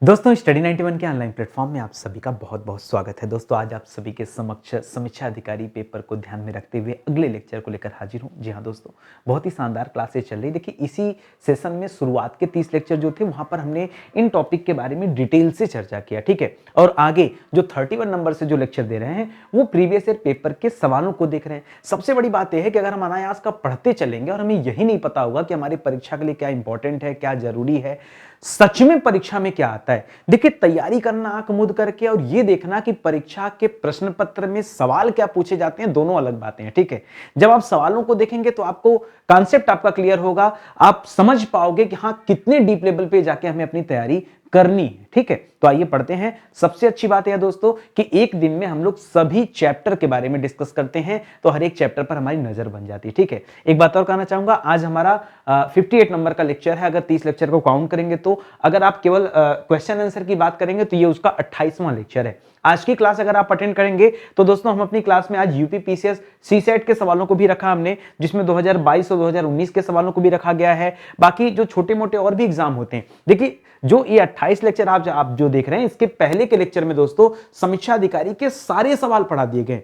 दोस्तों स्टडी 91 के online platform में आप सभी का बहुत बहुत स्वागत है। दोस्तों आज आप सभी के समक्ष समीक्षा अधिकारी पेपर को ध्यान में रखते हुए अगले लेक्चर को लेकर हाजिर हूं। जी हां दोस्तों, बहुत ही शानदार क्लासेस चल रही। देखिए इसी सेशन में शुरुआत के 30 लेक्चर जो थे वहां पर हमने इन टॉपिक के बारे में डिटेल से चर्चा किया, ठीक है। और आगे जो 31 नंबर से जो लेक्चर दे रहे हैं वो प्रीवियस ईयर पेपर के सवालों को देख रहे हैं। सबसे बड़ी बात यह है कि अगर हम अनायास का पढ़ते चलेंगे और हमें यही नहीं पता होगा कि हमारी परीक्षा के लिए क्या इंपॉर्टेंट है, क्या जरूरी है, सच में परीक्षा में क्या आता है। देखिए तैयारी करना आंख मूंद करके और ये देखना कि परीक्षा के प्रश्न पत्र में सवाल क्या पूछे जाते हैं, दोनों अलग बातें हैं, ठीक है। जब आप सवालों को देखेंगे तो आपको कॉन्सेप्ट आपका क्लियर होगा, आप समझ पाओगे कि हाँ कितने डीप लेवल पे जाके हमें अपनी तैयारी करनी है, ठीक है। तो आइए पढ़ते हैं। सबसे अच्छी बात है दोस्तों कि एक दिन में हम लोग सभी चैप्टर के बारे में डिस्कस करते हैं, तो हर एक चैप्टर पर हमारी नजर बन जाती है, ठीक है। एक बात और कहना चाहूंगा, आज हमारा 58 नंबर का लेक्चर है। अगर 30 लेक्चर को काउंट करेंगे तो अगर आप केवल क्वेश्चन आंसर की बात करेंगे तो ये उसका 28वां लेक्चर है। आज की क्लास अगर आप अटेंड करेंगे तो दोस्तों हम अपनी क्लास में आज यूपी पीसीएस सीसेट के सवालों को भी रखा हमने, जिसमें 2022 और 2019 के सवालों को भी रखा गया है। बाकी जो छोटे मोटे और भी एग्जाम होते हैं, देखिए जो ये 28 लेक्चर आप जो देख रहे हैं, इसके पहले के लेक्चर में दोस्तों समीक्षा अधिकारी के सारे सवाल पढ़ा दिए गए।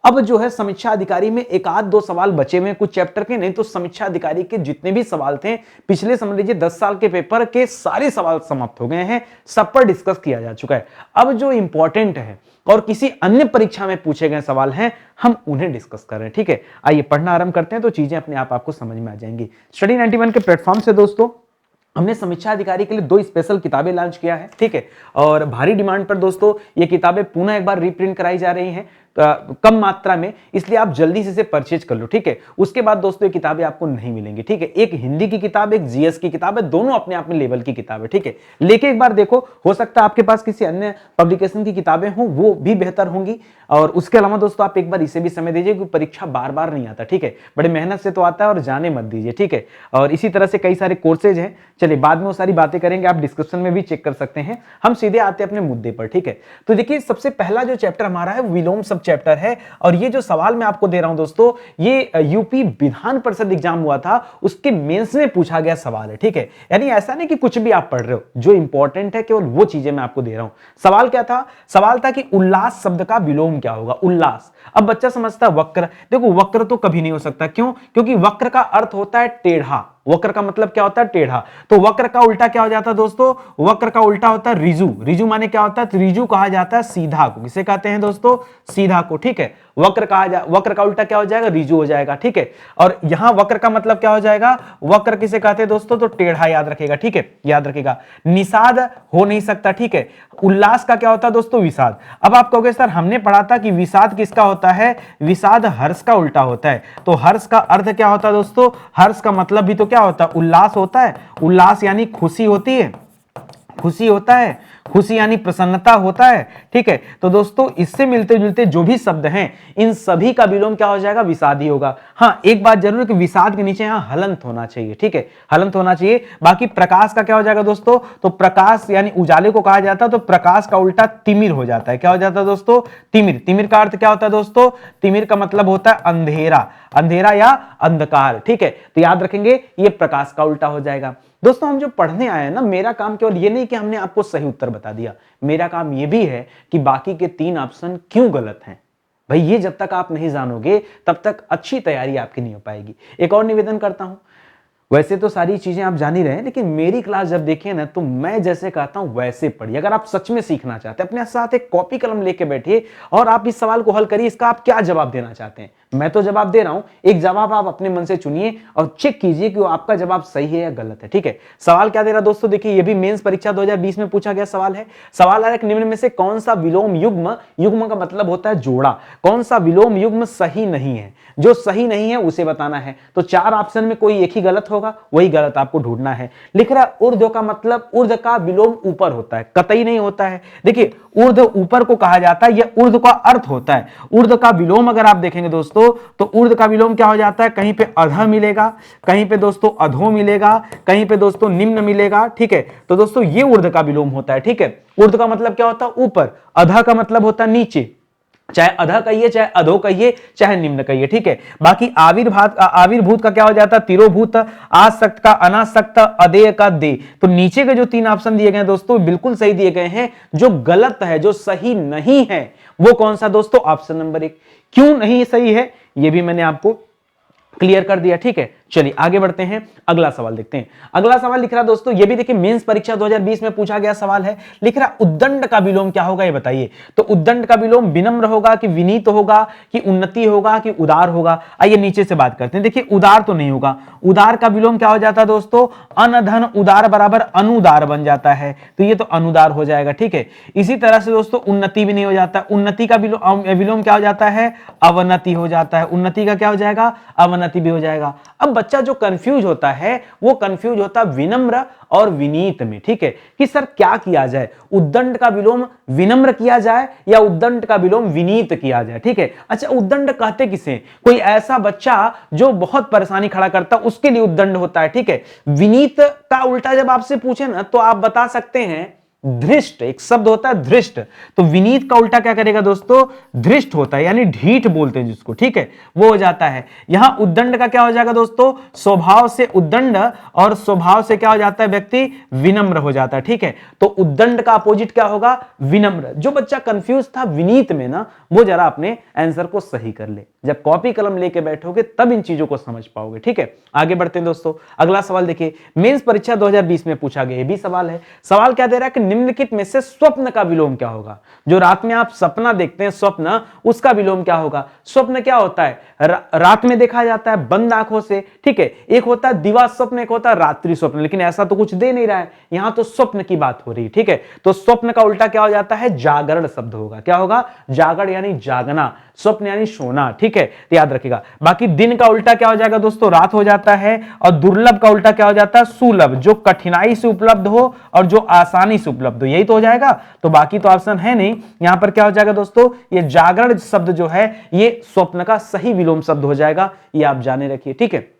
अब जो है समीक्षा अधिकारी में एक आध दो सवाल बचे हुए कुछ चैप्टर के, नहीं तो समीक्षा अधिकारी के जितने भी सवाल थे पिछले समझ लीजिए 10 साल के पेपर के सारे सवाल समाप्त हो गए हैं, सब पर डिस्कस किया जा चुका है। अब जो इंपॉर्टेंट है और किसी अन्य परीक्षा में पूछे गए सवाल हैं, हम उन्हें डिस्कस कर रहे हैं, ठीक है। आइए पढ़ना आरंभ करते हैं तो चीजें अपने आप आपको समझ में आ जाएंगी। स्टडी 91 के प्लेटफॉर्म से दोस्तों हमने समीक्षा अधिकारी के लिए 2 स्पेशल किताबें लॉन्च किया है, ठीक है। और भारी डिमांड पर दोस्तों ये किताबें पुनः एक बार रीप्रिंट कराई जा रही हैं कम मात्रा में, इसलिए आप जल्दी से इसे परचेज कर लो, ठीक है। उसके बाद दोस्तों ये किताबें आपको नहीं मिलेंगी, ठीक है। एक हिंदी की किताब, एक जीएस की किताब है, दोनों अपने आप में लेवल की किताब है, ठीक है। लेके एक बार देखो, हो सकता है आपके पास किसी अन्य पब्लिकेशन की किताबें हों, वो भी बेहतर होंगी। और उसके अलावा दोस्तों आप एक बार इसे भी समय दीजिए क्योंकि परीक्षा बार बार नहीं आता, ठीक है। बड़े मेहनत से तो आता है और जाने मत दीजिए, ठीक है। और इसी तरह से कई सारे कोर्सेज हैं, चलिए बाद में वो सारी बातें करेंगे, आप डिस्क्रिप्शन में भी चेक कर सकते हैं। हम सीधे आते हैं अपने मुद्दे पर, ठीक है। तो देखिए सबसे पहला जो चैप्टर हमारा है विलोम सब चैप्टर है। और ये जो सवाल मैं आपको दे रहा हूं दोस्तों, ये यूपी विधान परिषद एग्जाम हुआ था, उसके मेंस में पूछा गया सवाल है, ठीक है। यानी ऐसा नहीं कि कुछ भी आप पढ़ रहे हो, जो इंपॉर्टेंट है केवल वो चीजें मैं आपको दे रहा हूं। सवाल क्या था? सवाल था कि उल्लास शब्द का विलोम क्या होगा। उल्लास, अब बच्चा समझता है वक्र। देखो वक्र तो कभी नहीं हो सकता, क्यों? क्योंकि वक्र का अर्थ होता है टेढ़ा। वक्र का मतलब क्या होता है? टेढ़ा। तो वक्र का उल्टा क्या हो जाता है दोस्तों? वक्र का उल्टा होता है रिजु। रिजु माने क्या होता है? तो रिजु कहा जाता है सीधा को। किसे कहते हैं दोस्तों? सीधा को, ठीक है। वक्र का उल्टा क्या हो जाएगा? रिजु हो जाएगा, ठीक है। और यहां वक्र का मतलब क्या हो जाएगा? वक्र किसे कहते हैं दोस्तों? तो टेढ़ा, याद रखेगा, ठीक है, याद रखेगा। निषाद हो नहीं सकता, ठीक है। उल्लास का क्या होता है दोस्तों? विषाद। अब आप कहोगे सर हमने पढ़ा था कि विषाद किसका होता है? विषाद हर्ष का उल्टा होता है। तो हर्ष का अर्थ क्या होता है दोस्तों? हर्ष का मतलब भी तो क्या होता है? उल्लास होता है। उल्लास यानी खुशी होती है, खुशी होता है, खुशी यानी प्रसन्नता होता है, ठीक है। तो दोस्तों इससे मिलते जुलते जो भी शब्द हैं, इन सभी का विलोम क्या हो जाएगा? विषादी होगा। हाँ एक बात जरूर है कि विषाद के नीचे यहां हलंत होना चाहिए, ठीक है, हलंत होना चाहिए। बाकी प्रकाश का क्या हो जाएगा दोस्तों? तो प्रकाश यानी उजाले को कहा जाता है, तो प्रकाश का उल्टा तिमिर हो जाता है। क्या हो जाता है दोस्तों? तिमिर। तिमिर का अर्थ क्या होता है दोस्तों? तिमिर का मतलब होता है अंधेरा, अंधेरा या अंधकार, ठीक है। तो याद रखेंगे ये प्रकाश का उल्टा हो जाएगा। दोस्तों हम जो पढ़ने आए हैं ना, मेरा काम केवल ये नहीं कि हमने आपको सही उत्तर बता दिया, मेरा काम ये भी है कि बाकी के 3 ऑप्शन क्यों गलत हैं। भाई ये जब तक आप नहीं जानोगे तब तक अच्छी तैयारी आपकी नहीं हो पाएगी। एक और निवेदन करता हूं, वैसे तो सारी चीजें आप जान ही रहे हैं, लेकिन मेरी क्लास जब देखिए ना तो मैं जैसे कहता हूं वैसे पढ़िए। अगर आप सच में सीखना चाहते हैं, अपने साथ एक कॉपी कलम लेके बैठिए और आप इस सवाल को हल करिए, इसका आप क्या जवाब देना चाहते हैं। मैं तो जवाब दे रहा हूं, एक जवाब आप अपने मन से चुनिए और चेक कीजिए कि वो आपका जवाब सही है या गलत है, ठीक है। सवाल क्या दे रहा दोस्तों? देखिए ये भी मेंस परीक्षा 2020 में पूछा गया सवाल है। सवाल है निम्न में से कौन सा विलोम युग्म, युग्म का मतलब होता है जोड़ा, कौन सा विलोम युग्म सही नहीं है? जो सही नहीं है उसे बताना है। तो 4 ऑप्शन में कोई एक ही गलत होगा, वही गलत आपको ढूंढना है। लिख रहा ऊर्ध्व का मतलब, ऊर्ध्व का विलोम ऊपर होता है, कतई नहीं होता है। देखिए ऊर्ध्व ऊपर को कहा जाता है, यह ऊर्ध्व का अर्थ होता है। ऊर्ध्व का विलोम अगर आप देखेंगे दोस्तों, तो ऊर्ध्व का विलोम क्या हो जाता है? कहीं पे अध मिलेगा, कहीं पे दोस्तों अधो मिलेगा, कहीं पे दोस्तों निम्न मिलेगा, ठीक है। तो दोस्तों ये ऊर्ध्व का विलोम होता है, ठीक है। ऊर्ध्व का मतलब क्या होता है? ऊपर, अधा का मतलब होता है नीचे, चाहे अध कहिए, चाहे अधो कहिए, चाहे निम्न कहिए, ठीक है। बाकी आविर्भूत का क्या हो जाता है, तिरोभूत, आसक्त का अनासक्त, अदेय का दे। तो नीचे के जो 3 ऑप्शन दिए गए दोस्तों बिल्कुल सही दिए गए हैं। जो गलत है, जो सही नहीं है, वो कौन सा दोस्तों, ऑप्शन नंबर 1। क्यों नहीं सही है ये भी मैंने आपको क्लियर कर दिया, ठीक है। चलिए आगे बढ़ते हैं, अगला सवाल देखते हैं। अगला सवाल लिख रहा दोस्तों, ये भी देखिए मेंस परीक्षा 2020 में पूछा गया सवाल है। लिख रहा उद्दंड का विलोम क्या होगा, ये बताइए। तो उद्दंड का विलोम विनम्र होगा कि विनीत होगा कि उन्नति होगा कि उदार होगा। आइए नीचे से बात करते हैं। देखिए उदार तो नहीं होगा, उदार का विलोम क्या हो जाता है दोस्तों, अनधन उदार बराबर अनुदार बन जाता है, तो ये तो अनुदार हो जाएगा, ठीक है। इसी तरह से दोस्तों उन्नति भी नहीं हो जाता, उन्नति का विलोम क्या हो जाता है, अवनति हो जाता है। उन्नति का क्या हो जाएगा, अवनति भी हो जाएगा। अब बच्चा जो कंफ्यूज होता है वो कंफ्यूज होता है विनम्र और विनीत में, ठीक है, कि सर क्या किया जाए, उद्दंड का विलोम विनम्र किया जाए या उद्दंड का विलोम विनीत किया जाए, ठीक है। अच्छा उद्दंड कहते किसे, कोई ऐसा बच्चा जो बहुत परेशानी खड़ा करता है उसके लिए उद्दंड होता है, ठीक है। विनीत का उल्टा जब आपसे पूछे ना तो आप बता सकते हैं धृष्ट, एक शब्द होता है धृष्ट, तो विनीत का उल्टा क्या करेगा दोस्तों, धृष्ट होता है, यानी ढीठ बोलते हैं जिसको, ठीक है, वो हो जाता है। यहां उद्दंड का क्या हो जाएगा दोस्तों, स्वभाव से उद्दंड और स्वभाव से क्या हो जाता है व्यक्ति, विनम्र हो जाता है, ठीक है। तो उद्दंड का अपोजिट क्या होगा, विनम्र। जो बच्चा कंफ्यूज था विनीत में ना, वो जरा अपने आंसर को सही कर ले, जब कॉपी कलम लेके बैठोगे तब इन चीजों को समझ पाओगे, ठीक है। आगे बढ़ते हैं दोस्तों, अगला सवाल देखिए, मेंस परीक्षा 2020 में पूछा गया ये भी सवाल है। सवाल क्या दे रहा है कि निम्नलिखित में से स्वप्न का विलोम क्या होगा। जो रात में आप सपना देखते हैं स्वप्न, उसका विलोम क्या होगा। स्वप्न क्या होता है, रात में देखा जाता है बंद आंखों से, ठीक है। एक होता है दिवा स्वप्न, एक होता है रात्रि स्वप्न, लेकिन ऐसा तो कुछ दे नहीं रहा है, यहां तो स्वप्न की बात हो रही है, ठीक है। तो स्वप्न का उल्टा क्या हो जाता है, जागरण शब्द होगा। क्या होगा, जागरण यानी जागना, स्वप्न यानी सोना, ठीक है, तो याद रखिएगा। बाकी दिन का उल्टा क्या हो जाएगा दोस्तों, रात हो जाता है। और दुर्लभ का उल्टा क्या हो जाता है, सुलभ, जो कठिनाई से उपलब्ध हो और जो आसानी से उपलब्ध हो, यही तो हो जाएगा। तो बाकी तो ऑप्शन है नहीं, यहां पर क्या हो जाएगा दोस्तों, ये जागरण शब्द जो है ये स्वप्न का सही विलोम शब्द हो जाएगा, ये आप जाने रखिए, ठीक है।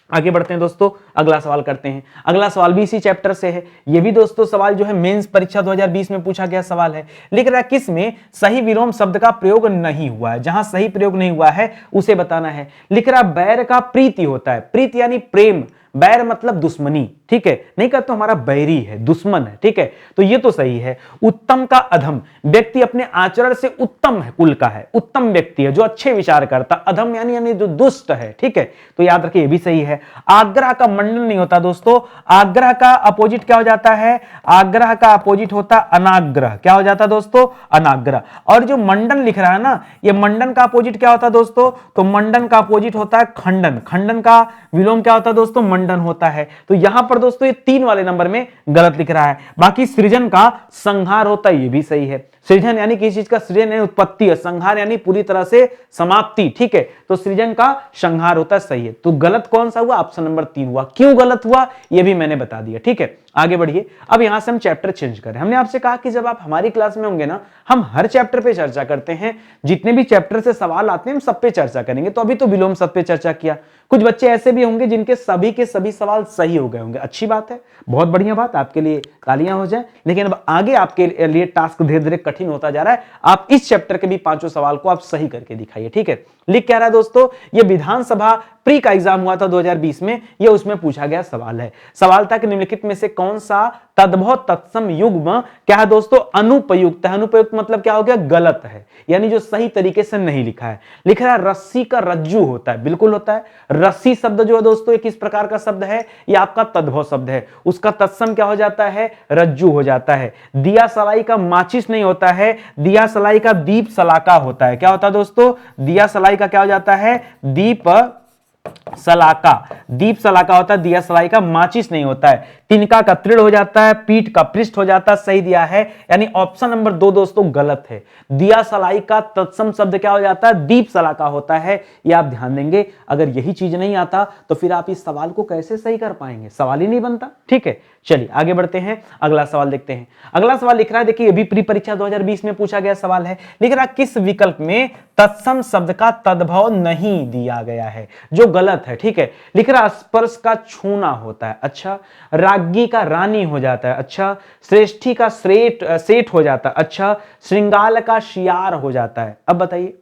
आगे बढ़ते हैं दोस्तों, अगला सवाल करते हैं। अगला सवाल भी इसी चैप्टर से है। ये भी दोस्तों सवाल जो है मेंस परीक्षा 2020 में पूछा गया सवाल है। लिख रहा है किस में सही विलोम शब्द का प्रयोग नहीं हुआ है। जहां सही प्रयोग नहीं हुआ है उसे बताना है। लिख रहा बैर का प्रीति होता है, प्रीति यानी प्रेम, बैर मतलब दुश्मनी, ठीक है, नहीं कहते तो हमारा बैरी है, दुश्मन है, ठीक है, तो ये तो सही है। उत्तम का अधम, व्यक्ति अपने आचरण से उत्तम है, कुल का है, उत्तम व्यक्ति है जो अच्छे विचार करता। अधम यानी जो दुष्ट है, ठीक है, तो याद रखिए ये भी सही है। आग्रह का मंडन नहीं होता दोस्तों, आग्रह का अपोजिट क्या हो जाता है, आग्रह का अपोजिट होता अनाग्रह। क्या हो जाता दोस्तों, अनाग्रह। और जो मंडन लिख रहा है ना, ये मंडन का अपोजिट क्या होता है दोस्तों, तो मंडन का अपोजिट होता है खंडन, खंडन का विलोम क्या होता है दोस्तों, मंडन होता है। तो यहां पर दोस्तों ये 3 वाले नंबर में गलत लिख रहा है। बाकी सृजन का संहार होता है, ये भी सही है। सृजन यानी किसी चीज का सृजन यानी उत्पत्ति है, संहार यानी पूरी तरह से समाप्ति, ठीक है, तो सृजन का संहार होता है, सही है। तो गलत कौन सा हुआ, ऑप्शन नंबर 3 हुआ। क्यों गलत हुआ ये भी मैंने बता दिया, ठीक है। आगे बढ़िए, अब यहां से हम चैप्टर चेंज करें। हमने आपसे कहा कि जब आप हमारी क्लास में होंगे ना, हम हर चैप्टर पे चर्चा करते हैं, जितने भी चैप्टर से सवाल आते हैं हम सब पे चर्चा करेंगे। तो अभी तो विलोम शब्द पे चर्चा किया, कुछ बच्चे ऐसे भी होंगे जिनके सभी के सभी सवाल सही हो गए होंगे, अच्छी बात है, बहुत बढ़िया बात, आपके लिए तालियां हो जाए। लेकिन अब आगे आपके लिए टास्क धीरे धीरे कठिन होता जा रहा है। आप इस चैप्टर के भी 5 सवाल को आप सही करके दिखाइए, ठीक है। लिख क्या रहा है दोस्तों, ये विधानसभा प्री का एग्जाम हुआ था 2020 में, ये उसमें पूछा गया सवाल है। सवाल था कि निम्नलिखित में से कौन सा तद्भव तत्सम युग्म क्या है दोस्तों, अनुपयुक्त है। अनुपयुक्त मतलब क्या हो गया, गलत है, यानी जो सही तरीके से नहीं लिखा है। लिख रहा है रस्सी का रज्जू होता है, बिल्कुल होता है। रस्सी शब्द जो है दोस्तों ये किस प्रकार का शब्द है, ये आपका तद्भव शब्द है, उसका तत्सम क्या हो जाता है, रज्जू हो जाता है। दिया सलाई का माचिस नहीं होता है, दिया सलाई का दीप सलाका होता है। क्या होता है दोस्तों, दिया सलाई का क्या हो जाता है, दीप सलाका, दीप सलाका होता है, दिया सलाई का माचिस नहीं होता है। तिनका का तृण हो जाता है, पीठ का पृष्ठ हो जाता है, सही दिया है, यानी ऑप्शन नंबर 2 दोस्तों गलत है। दिया सलाई का तत्सम शब्द क्या हो जाता है, दीप सलाका होता है, ये आप ध्यान देंगे। अगर यही चीज नहीं आता तो फिर आप इस सवाल को कैसे सही कर पाएंगे, सवाल ही नहीं बनता, ठीक है। चलिए आगे बढ़ते हैं, अगला सवाल देखते हैं। अगला सवाल लिख रहा है, देखिए ये भी प्री परीक्षा 2020 में पूछा गया सवाल है। लिख रहा है किस विकल्प में तत्सम शब्द का तद्भव नहीं दिया गया है, जो गलत है, ठीक है। लिख रहा स्पर्श का छूना होता है। अच्छा, राज्ञी का रानी हो जाता है, अच्छा। श्रेष्ठी का सेठ हो जाता है, अच्छा। श्रृंगाल का शियार हो जाता है। अब बताइए,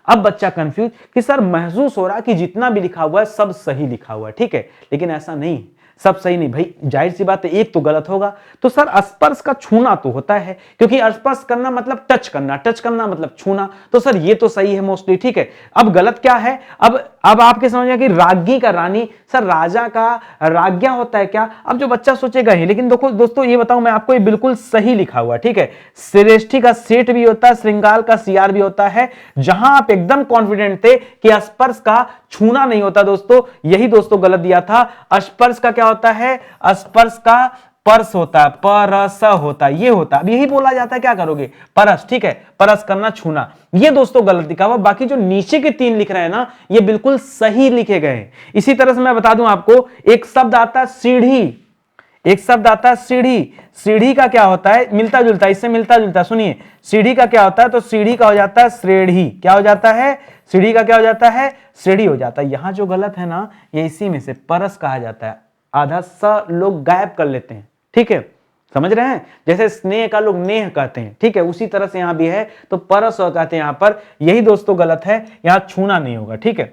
अब बच्चा कंफ्यूज कि सर महसूस हो रहा है कि जितना भी लिखा हुआ है सब सही लिखा हुआ है, ठीक है, लेकिन ऐसा नहीं, सब सही नहीं भाई, जाहिर सी बात है एक तो गलत होगा। तो सर स्पर्श का छूना तो होता है, क्योंकि स्पर्श करना मतलब टच करना, टच करना मतलब छूना, तो सर ये तो सही है मोस्टली, ठीक है। अब गलत क्या है, अब आपके समझ में कि राज्ञी का रानी, सर राजा का राज्ञा होता है क्या? अब जो बच्चा सोचेगा ही, लेकिन देखो दोस्तों ये बताऊं मैं आपको, ये बिल्कुल सही लिखा हुआ है, ठीक है। श्रेष्ठी का सेठ भी होता है, श्रृंगाल का सियार भी होता है। जहां आप एकदम कॉन्फिडेंट थे कि स्पर्श का छूना नहीं होता दोस्तों, यही दोस्तों गलत दिया था। स्पर्श का क्या होता है? स्पर्श का परस होता है, परस होता है, ये होता है। अब यही बोला जाता है, क्या करोगे? परस, ठीक है, परस करना, छूना, ये दोस्तों गलत लिखा हुआ। बाकी जो नीचे के 3 लिख रहे हैं ना, ये बिल्कुल सही लिखे गए हैं। इसी तरह से मैं बता दूं आपको, एक शब्द आता है सीढ़ी, एक शब्द आता है सीढ़ी। सीढ़ी का क्या होता है? मिलता जुलता, इससे मिलता जुलता, सुनिए, सीढ़ी का क्या होता है? तो सीढ़ी का हो जाता है श्रेणी। क्या हो जाता है? सीढ़ी का क्या हो जाता है? श्रेणी हो जाता है। यहां जो गलत है ना, ये इसी में से परस कहा जाता है, आधा स लोग गायब कर लेते हैं, ठीक है, समझ रहे हैं? जैसे स्नेह का लोग नेह कहते हैं, ठीक है, उसी तरह से यहां भी है, तो परस कहते हैं यहां पर, यही दोस्तों गलत है, यहां छूना नहीं होगा, ठीक है।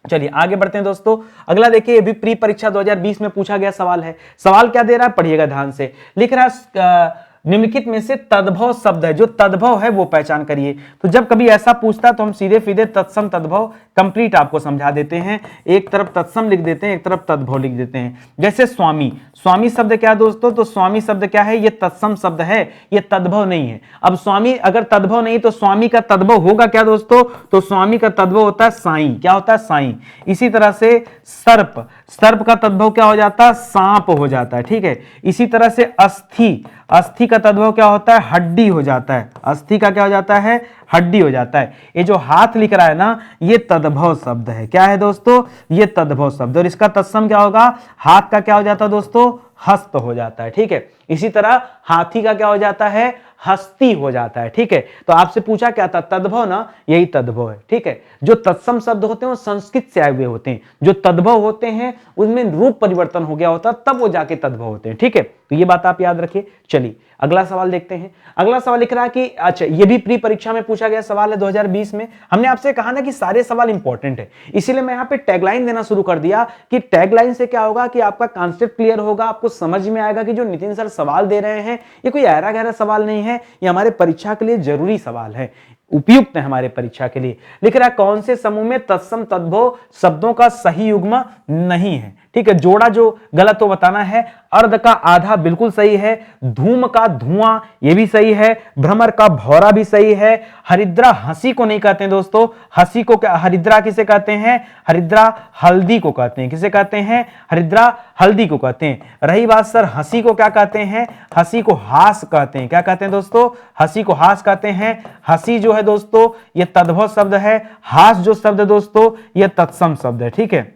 चलिए आगे बढ़ते हैं दोस्तों। अगला देखिए, ये भी प्री परीक्षा 2020 में पूछा गया सवाल है। सवाल क्या दे रहा है, पढ़िएगा ध्यान से। लिख रहा है निम्नलिखित में से तद्भव शब्द है, जो तद्भव है वो पहचान करिए। तो जब कभी ऐसा पूछता है तो हम सीधे सीधे तत्सम तद्भव कंप्लीट आपको समझा देते हैं। एक तरफ तत्सम लिख देते हैं, एक तरफ तद्भव लिख देते हैं। जैसे स्वामी, स्वामी शब्द क्या है दोस्तों? तो स्वामी शब्द क्या है? ये तत्सम शब्द है, ये तद्भव नहीं है। अब स्वामी अगर तद्भव नहीं तो स्वामी का तद्भव होगा क्या दोस्तों? तो स्वामी का तद्भव होता है साईं। क्या होता है? साईं। इसी तरह से सर्प, सर्प का तद्भव क्या हो जाता है? सांप हो जाता है, ठीक है। इसी तरह से अस्थि, अस्थि का तद्भव क्या होता है? हड्डी हो जाता है। अस्थि का क्या हो जाता है? हड्डी हो जाता है। ये जो हाथ लिख रहा है ना, ये तद्भव शब्द है। क्या है दोस्तों? ये तद्भव शब्द। और इसका तत्सम क्या होगा? हाथ का क्या हो जाता है दोस्तों? हस्त हो जाता है, ठीक है। इसी तरह हाथी का क्या हो जाता है? हस्ती हो जाता है, ठीक है। तो आपसे पूछा क्या था? तद्भव ना, यही तद्भव है, ठीक है। जो तत्सम शब्द होते हैं वो संस्कृत से आए हुए होते हैं, जो तद्भव होते हैं उनमें रूप परिवर्तन हो गया होता है, तब वो जाके तद्भव होते हैं, ठीक है। तो ये बात आप याद रखिए। चलिए अगला सवाल देखते हैं। अगला सवाल लिख रहा है कि अच्छा, ये भी प्री परीक्षा में पूछा गया सवाल है 2020 में। हमने आपसे कहा ना कि सारे सवाल इंपॉर्टेंट है, इसीलिए मैं यहाँ पे टैगलाइन देना शुरू कर दिया कि टैगलाइन से क्या होगा कि आपका कॉन्सेप्ट क्लियर होगा, आपको समझ में आएगा कि जो नितिन सर सवाल दे रहे हैं ये कोई ऐरा गहरा सवाल नहीं है, ये हमारे परीक्षा के लिए जरूरी सवाल है, उपयुक्त है हमारे परीक्षा के लिए। लिख रहा है कौन से समूह में तत्सम तद्भव शब्दों का सही युग्म नहीं है, ठीक है। जोड़ा जो गलत हो बताना है। अर्ध का आधा बिल्कुल सही है, धूम का धुआं ये भी सही है, भ्रमर का भौरा भी सही है। हरिद्रा हंसी को नहीं कहते हैं दोस्तों, हंसी को हरिद्रा किसे कहते हैं? हरिद्रा हल्दी को कहते हैं। किसे कहते हैं? हरिद्रा हल्दी को कहते हैं। रही बात सर हंसी को क्या कहते हैं? हंसी को हास कहते हैं। क्या कहते हैं दोस्तों? हंसी को हास कहते हैं। हंसी जो है दोस्तों ये तद्भव शब्द है, हास जो शब्द है दोस्तों ये तत्सम शब्द है, ठीक है,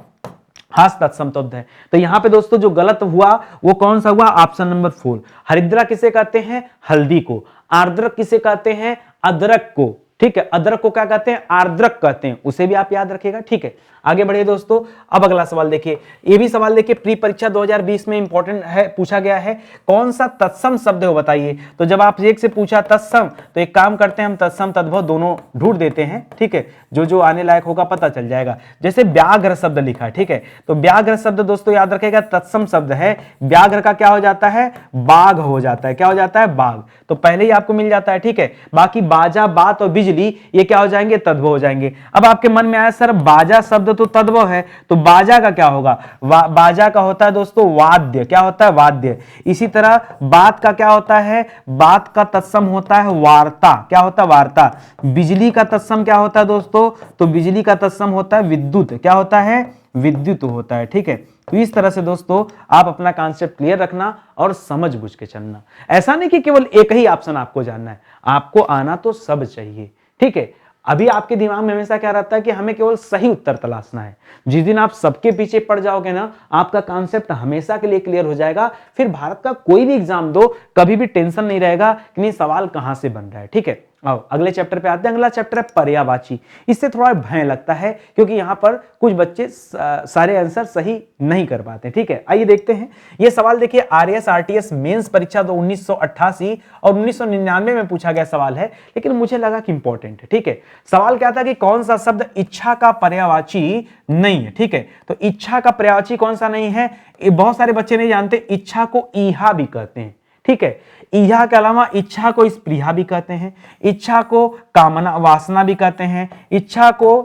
हास तत्सम शब्द है। तो यहां पे दोस्तों जो गलत हुआ वो कौन सा हुआ? Option number 4। हरिद्रा किसे कहते हैं? हल्दी को। आर्द्रक किसे कहते हैं? अदरक को, ठीक है। अदरक को क्या कहते हैं? आर्द्रक कहते हैं, उसे भी आप याद रखिएगा, ठीक है। आगे बढ़िए दोस्तों। अब अगला सवाल देखिए, ये भी सवाल देखिए प्री परीक्षा 2020 में इंपॉर्टेंट है, पूछा गया है। कौन सा तत्सम शब्द है वो बताइए। तो जब आप एक से पूछा तत्सम, तो एक काम करते हैं हम तत्सम तद्भव दोनों ढूंढ देते हैं, ठीक है। जो जो आने लायक होगा पता चल जाएगा। जैसे व्याघ्र शब्द लिखा है, ठीक है, तो व्याघ्र शब्द दोस्तों याद रखेगा तत्सम शब्द है। व्याघ्र का क्या हो जाता है? बाघ हो जाता है। क्या हो जाता है? बाघ। तो पहले ही आपको मिल जाता है, ठीक है। बाकी बाजा, बात और बिजली ये क्या हो जाएंगे? तद्भव हो जाएंगे। अब आपके मन में आया सर बाजा शब्द तो तद्भव है, तो बाजा का क्या होगा? बाजा का होता है दोस्तों वाद्य। क्या होता है? वाद्य। इसी तरह बात का क्या होता है? बात का तत्सम होता है वार्ता। क्या होता है? वार्ता। बिजली का तत्सम क्या होता है दोस्तों? तो बिजली का तत्सम होता है विद्युत। क्या होता है? विद्युत होता है, ठीक है। तो इस तरह से दोस्तों आप अपना कॉन्सेप्ट क्लियर रखना और समझ बुझ के चलना। ऐसा नहीं कि केवल एक ही ऑप्शन आपको जानना है, आपको आना तो सब चाहिए, ठीक है। अभी आपके दिमाग में हमेशा क्या रहता है कि हमें केवल सही उत्तर तलाशना है। जिस दिन आप सबके पीछे पड़ जाओगे ना, आपका कॉन्सेप्ट हमेशा के लिए क्लियर हो जाएगा। फिर भारत का कोई भी एग्जाम दो, कभी भी टेंशन नहीं रहेगा कि नहीं सवाल कहां से बन रहा है, ठीक है। आओ अगले चैप्टर पे आते हैं। अगला चैप्टर है पर्यायवाची। इससे थोड़ा भय लगता है क्योंकि यहाँ पर कुछ बच्चे सारे आंसर सही नहीं कर पाते। ठीक है, आइए देखते हैं ये सवाल। देखिए आरएएस आरटीएस मेंस परीक्षा 1988 और 1999 में पूछा गया सवाल है, लेकिन मुझे लगा कि इंपॉर्टेंट है। ठीक है, सवाल क्या था कि कौन सा शब्द इच्छा का पर्यायवाची नहीं है। ठीक है, तो इच्छा का पर्यायवाची कौन सा नहीं है, बहुत सारे बच्चे नहीं जानते। इच्छा को ईहा भी कहते हैं। ठीक है, इहा के अलावा इच्छा को स्पृहा भी कहते हैं, इच्छा को कामना वासना भी कहते हैं, इच्छा को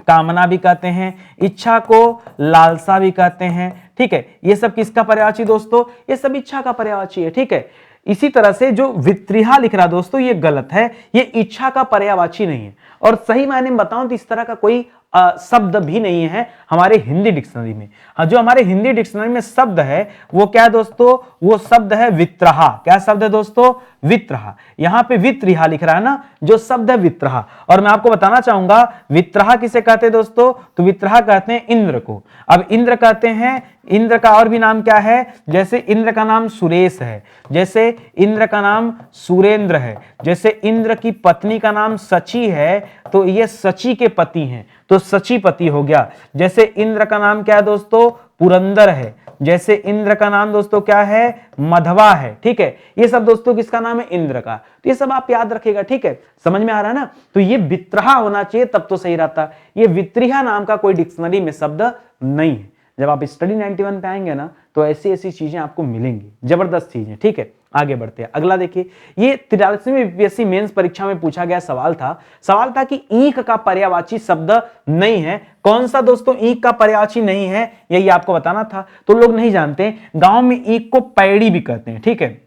कामना भी कहते हैं, इच्छा को लालसा भी कहते हैं। ठीक है, ये सब किसका पर्यायवाची दोस्तों, ये सब इच्छा का पर्यायवाची है। ठीक है, इसी तरह से जो वित्रिहा लिख रहा दोस्तों ये गलत है, ये इच्छा का पर्यायवाची नहीं है। और सही मायने में बताऊं तो इस तरह का कोई शब्द भी नहीं है हमारे हिंदी डिक्शनरी में। जो हमारे हिंदी डिक्शनरी में शब्द है वो क्या है दोस्तों, वो शब्द है वित्रहा। क्या शब्द है दोस्तों, वित्रहा। यहां पे वित्रिहा लिख रहा है ना, जो शब्द है वित्रहा। और मैं आपको बताना चाहूंगा वित्रहा किसे कहते हैं दोस्तों, तो वित्रहा कहते हैं इंद्र को। अब इंद्र कहते हैं, इंद्र का और भी नाम क्या है, जैसे इंद्र का नाम सुरेश है, जैसे इंद्र का नाम सुरेंद्र है, जैसे इंद्र की पत्नी का नाम सची है तो ये सची के पति हैं तो सचीपति हो गया। जैसे इंद्र का नाम क्या है दोस्तों, पुरंदर है, जैसे इंद्र का नाम दोस्तों क्या है, मधवा है। ठीक है, ये सब दोस्तों किसका नाम है, इंद्र का। तो ये सब आप याद रखिएगा। ठीक है, समझ में आ रहा है ना। तो ये वित्रहा होना चाहिए तब तो सही रहता। ये वित्रिहा नाम का कोई डिक्शनरी में शब्द नहीं है। जब आप स्टडी 91 पे आएंगे ना तो ऐसी ऐसी चीजें आपको मिलेंगी, जबरदस्त चीजें। ठीक है, आगे बढ़ते हैं। अगला देखिए, ये 43वीं यूपीएससी मेंस परीक्षा में पूछा गया सवाल था कि ईख का पर्यायवाची शब्द नहीं है। कौन सा दोस्तों ईख का पर्यायवाची नहीं है, यही आपको बताना था। तो लोग नहीं जानते, गांव में ईख को पैड़ी भी कहते हैं। ठीक है,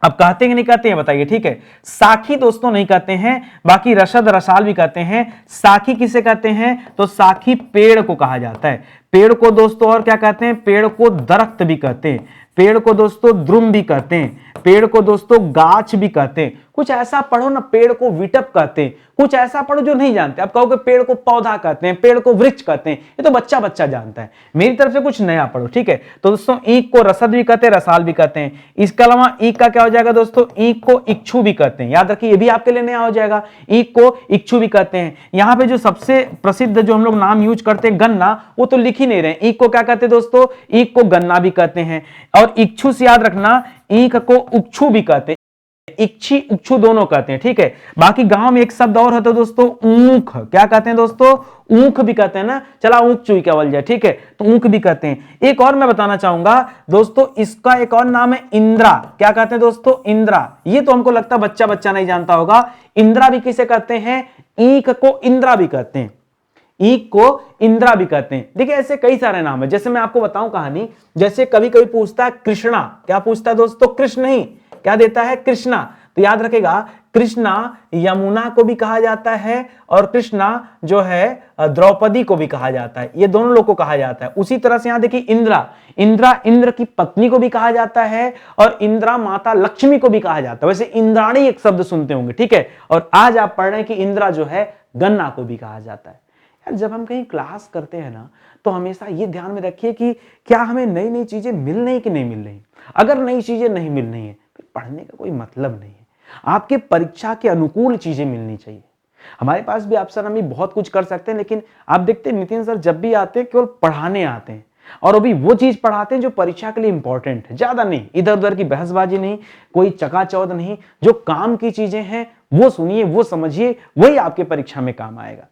अब कहते हैं कि नहीं कहते हैं बताइए। ठीक है, साखी दोस्तों नहीं कहते हैं, बाकी रसद रसाल भी कहते हैं। साखी किसे कहते हैं, तो साखी पेड़ को कहा जाता है। पेड़ को दोस्तों और क्या कहते हैं, पेड़ को दरख्त भी कहते हैं, पेड़ को दोस्तों द्रुम भी कहते हैं, पेड़ को दोस्तों गाछ भी कहते हैं। कुछ ऐसा पढ़ो ना, पेड़ को विटप कहते हैं। कुछ ऐसा पढ़ो जो नहीं जानते। अब कहोगे पेड़ को पौधा कहते हैं, पेड़ को वृक्ष कहते हैं, ये तो बच्चा बच्चा जानता है। मेरी तरफ से कुछ नया पढ़ो। ठीक है, तो दोस्तों ईख को रसद भी कहते हैं, रसाल भी कहते हैं। इसके अलावा ईख का क्या हो जाएगा दोस्तों, ईख को इक्षु भी कहते हैं। याद रखिए, ये भी आपके लिए नया हो जाएगा। ईख को इक्षु भी कहते हैं। यहाँ पे जो सबसे प्रसिद्ध जो हम लोग नाम यूज करते हैं गन्ना, वो तो लिख ही नहीं रहे। ईख को क्या कहते हैं दोस्तों, ईख को गन्ना भी कहते हैं। और इक्षु से याद रखना, ईख को उक्षु भी कहते हैं, इच्छी उक्षु दोनों कहते हैं। ठीक है, बाकी गांव में एक शब्द और होता है दोस्तों, ऊख। क्या कहते हैं दोस्तों, ऊख भी कहते हैं ना। चला ऊख चुई क्या बोल जाए। ठीक है, तो ऊख भी कहते हैं। एक और मैं बताना चाहूंगा दोस्तों, इसका एक और नाम है इंद्रा। क्या कहते हैं दोस्तों, इंद्रा। ये तो हमको लगता है बच्चा बच्चा नहीं जानता होगा। इंद्रा भी किसे कहते हैं, ईख को इंद्रा भी कहते हैं, ईख को इंद्रा भी कहते हैं। देखिए ऐसे कई सारे नाम है। जैसे मैं आपको बताऊं कहानी, जैसे कभी कभी पूछता है कृष्णा। क्या पूछता है दोस्तों, कृष्ण ही क्या देता है, कृष्णा। तो याद रखेगा, कृष्णा यमुना को भी कहा जाता है और कृष्णा जो है द्रौपदी को भी कहा जाता है। ये दोनों लोग को कहा जाता है। उसी तरह से यहां देखिए इंद्रा, इंद्रा इंद्र की पत्नी को भी कहा जाता है और इंद्रा माता लक्ष्मी को भी कहा जाता है। वैसे इंद्राणी एक शब्द सुनते होंगे। ठीक है, और आज आप पढ़ रहे हैं कि इंद्रा जो है गन्ना को भी कहा जाता है। जब हम कहीं क्लास करते हैं ना तो हमेशा ये ध्यान में रखिए कि क्या हमें नई नई चीजें मिल रही कि नहीं मिल रही। अगर नई चीजें नहीं मिल रही है फिर पढ़ने का कोई मतलब नहीं है। आपके परीक्षा के अनुकूल चीजें मिलनी चाहिए। हमारे पास भी आप सर हम भी बहुत कुछ कर सकते हैं, लेकिन आप देखते हैं नितिन सर जब भी आते हैं केवल पढ़ाने आते हैं और अभी वो चीज पढ़ाते हैं जो परीक्षा के लिए इंपॉर्टेंट है। ज्यादा नहीं, इधर उधर की बहसबाजी नहीं, कोई चकाचौंध नहीं। जो काम की चीजें हैं वो सुनिए, वो समझिए, वही आपके परीक्षा में काम आएगा।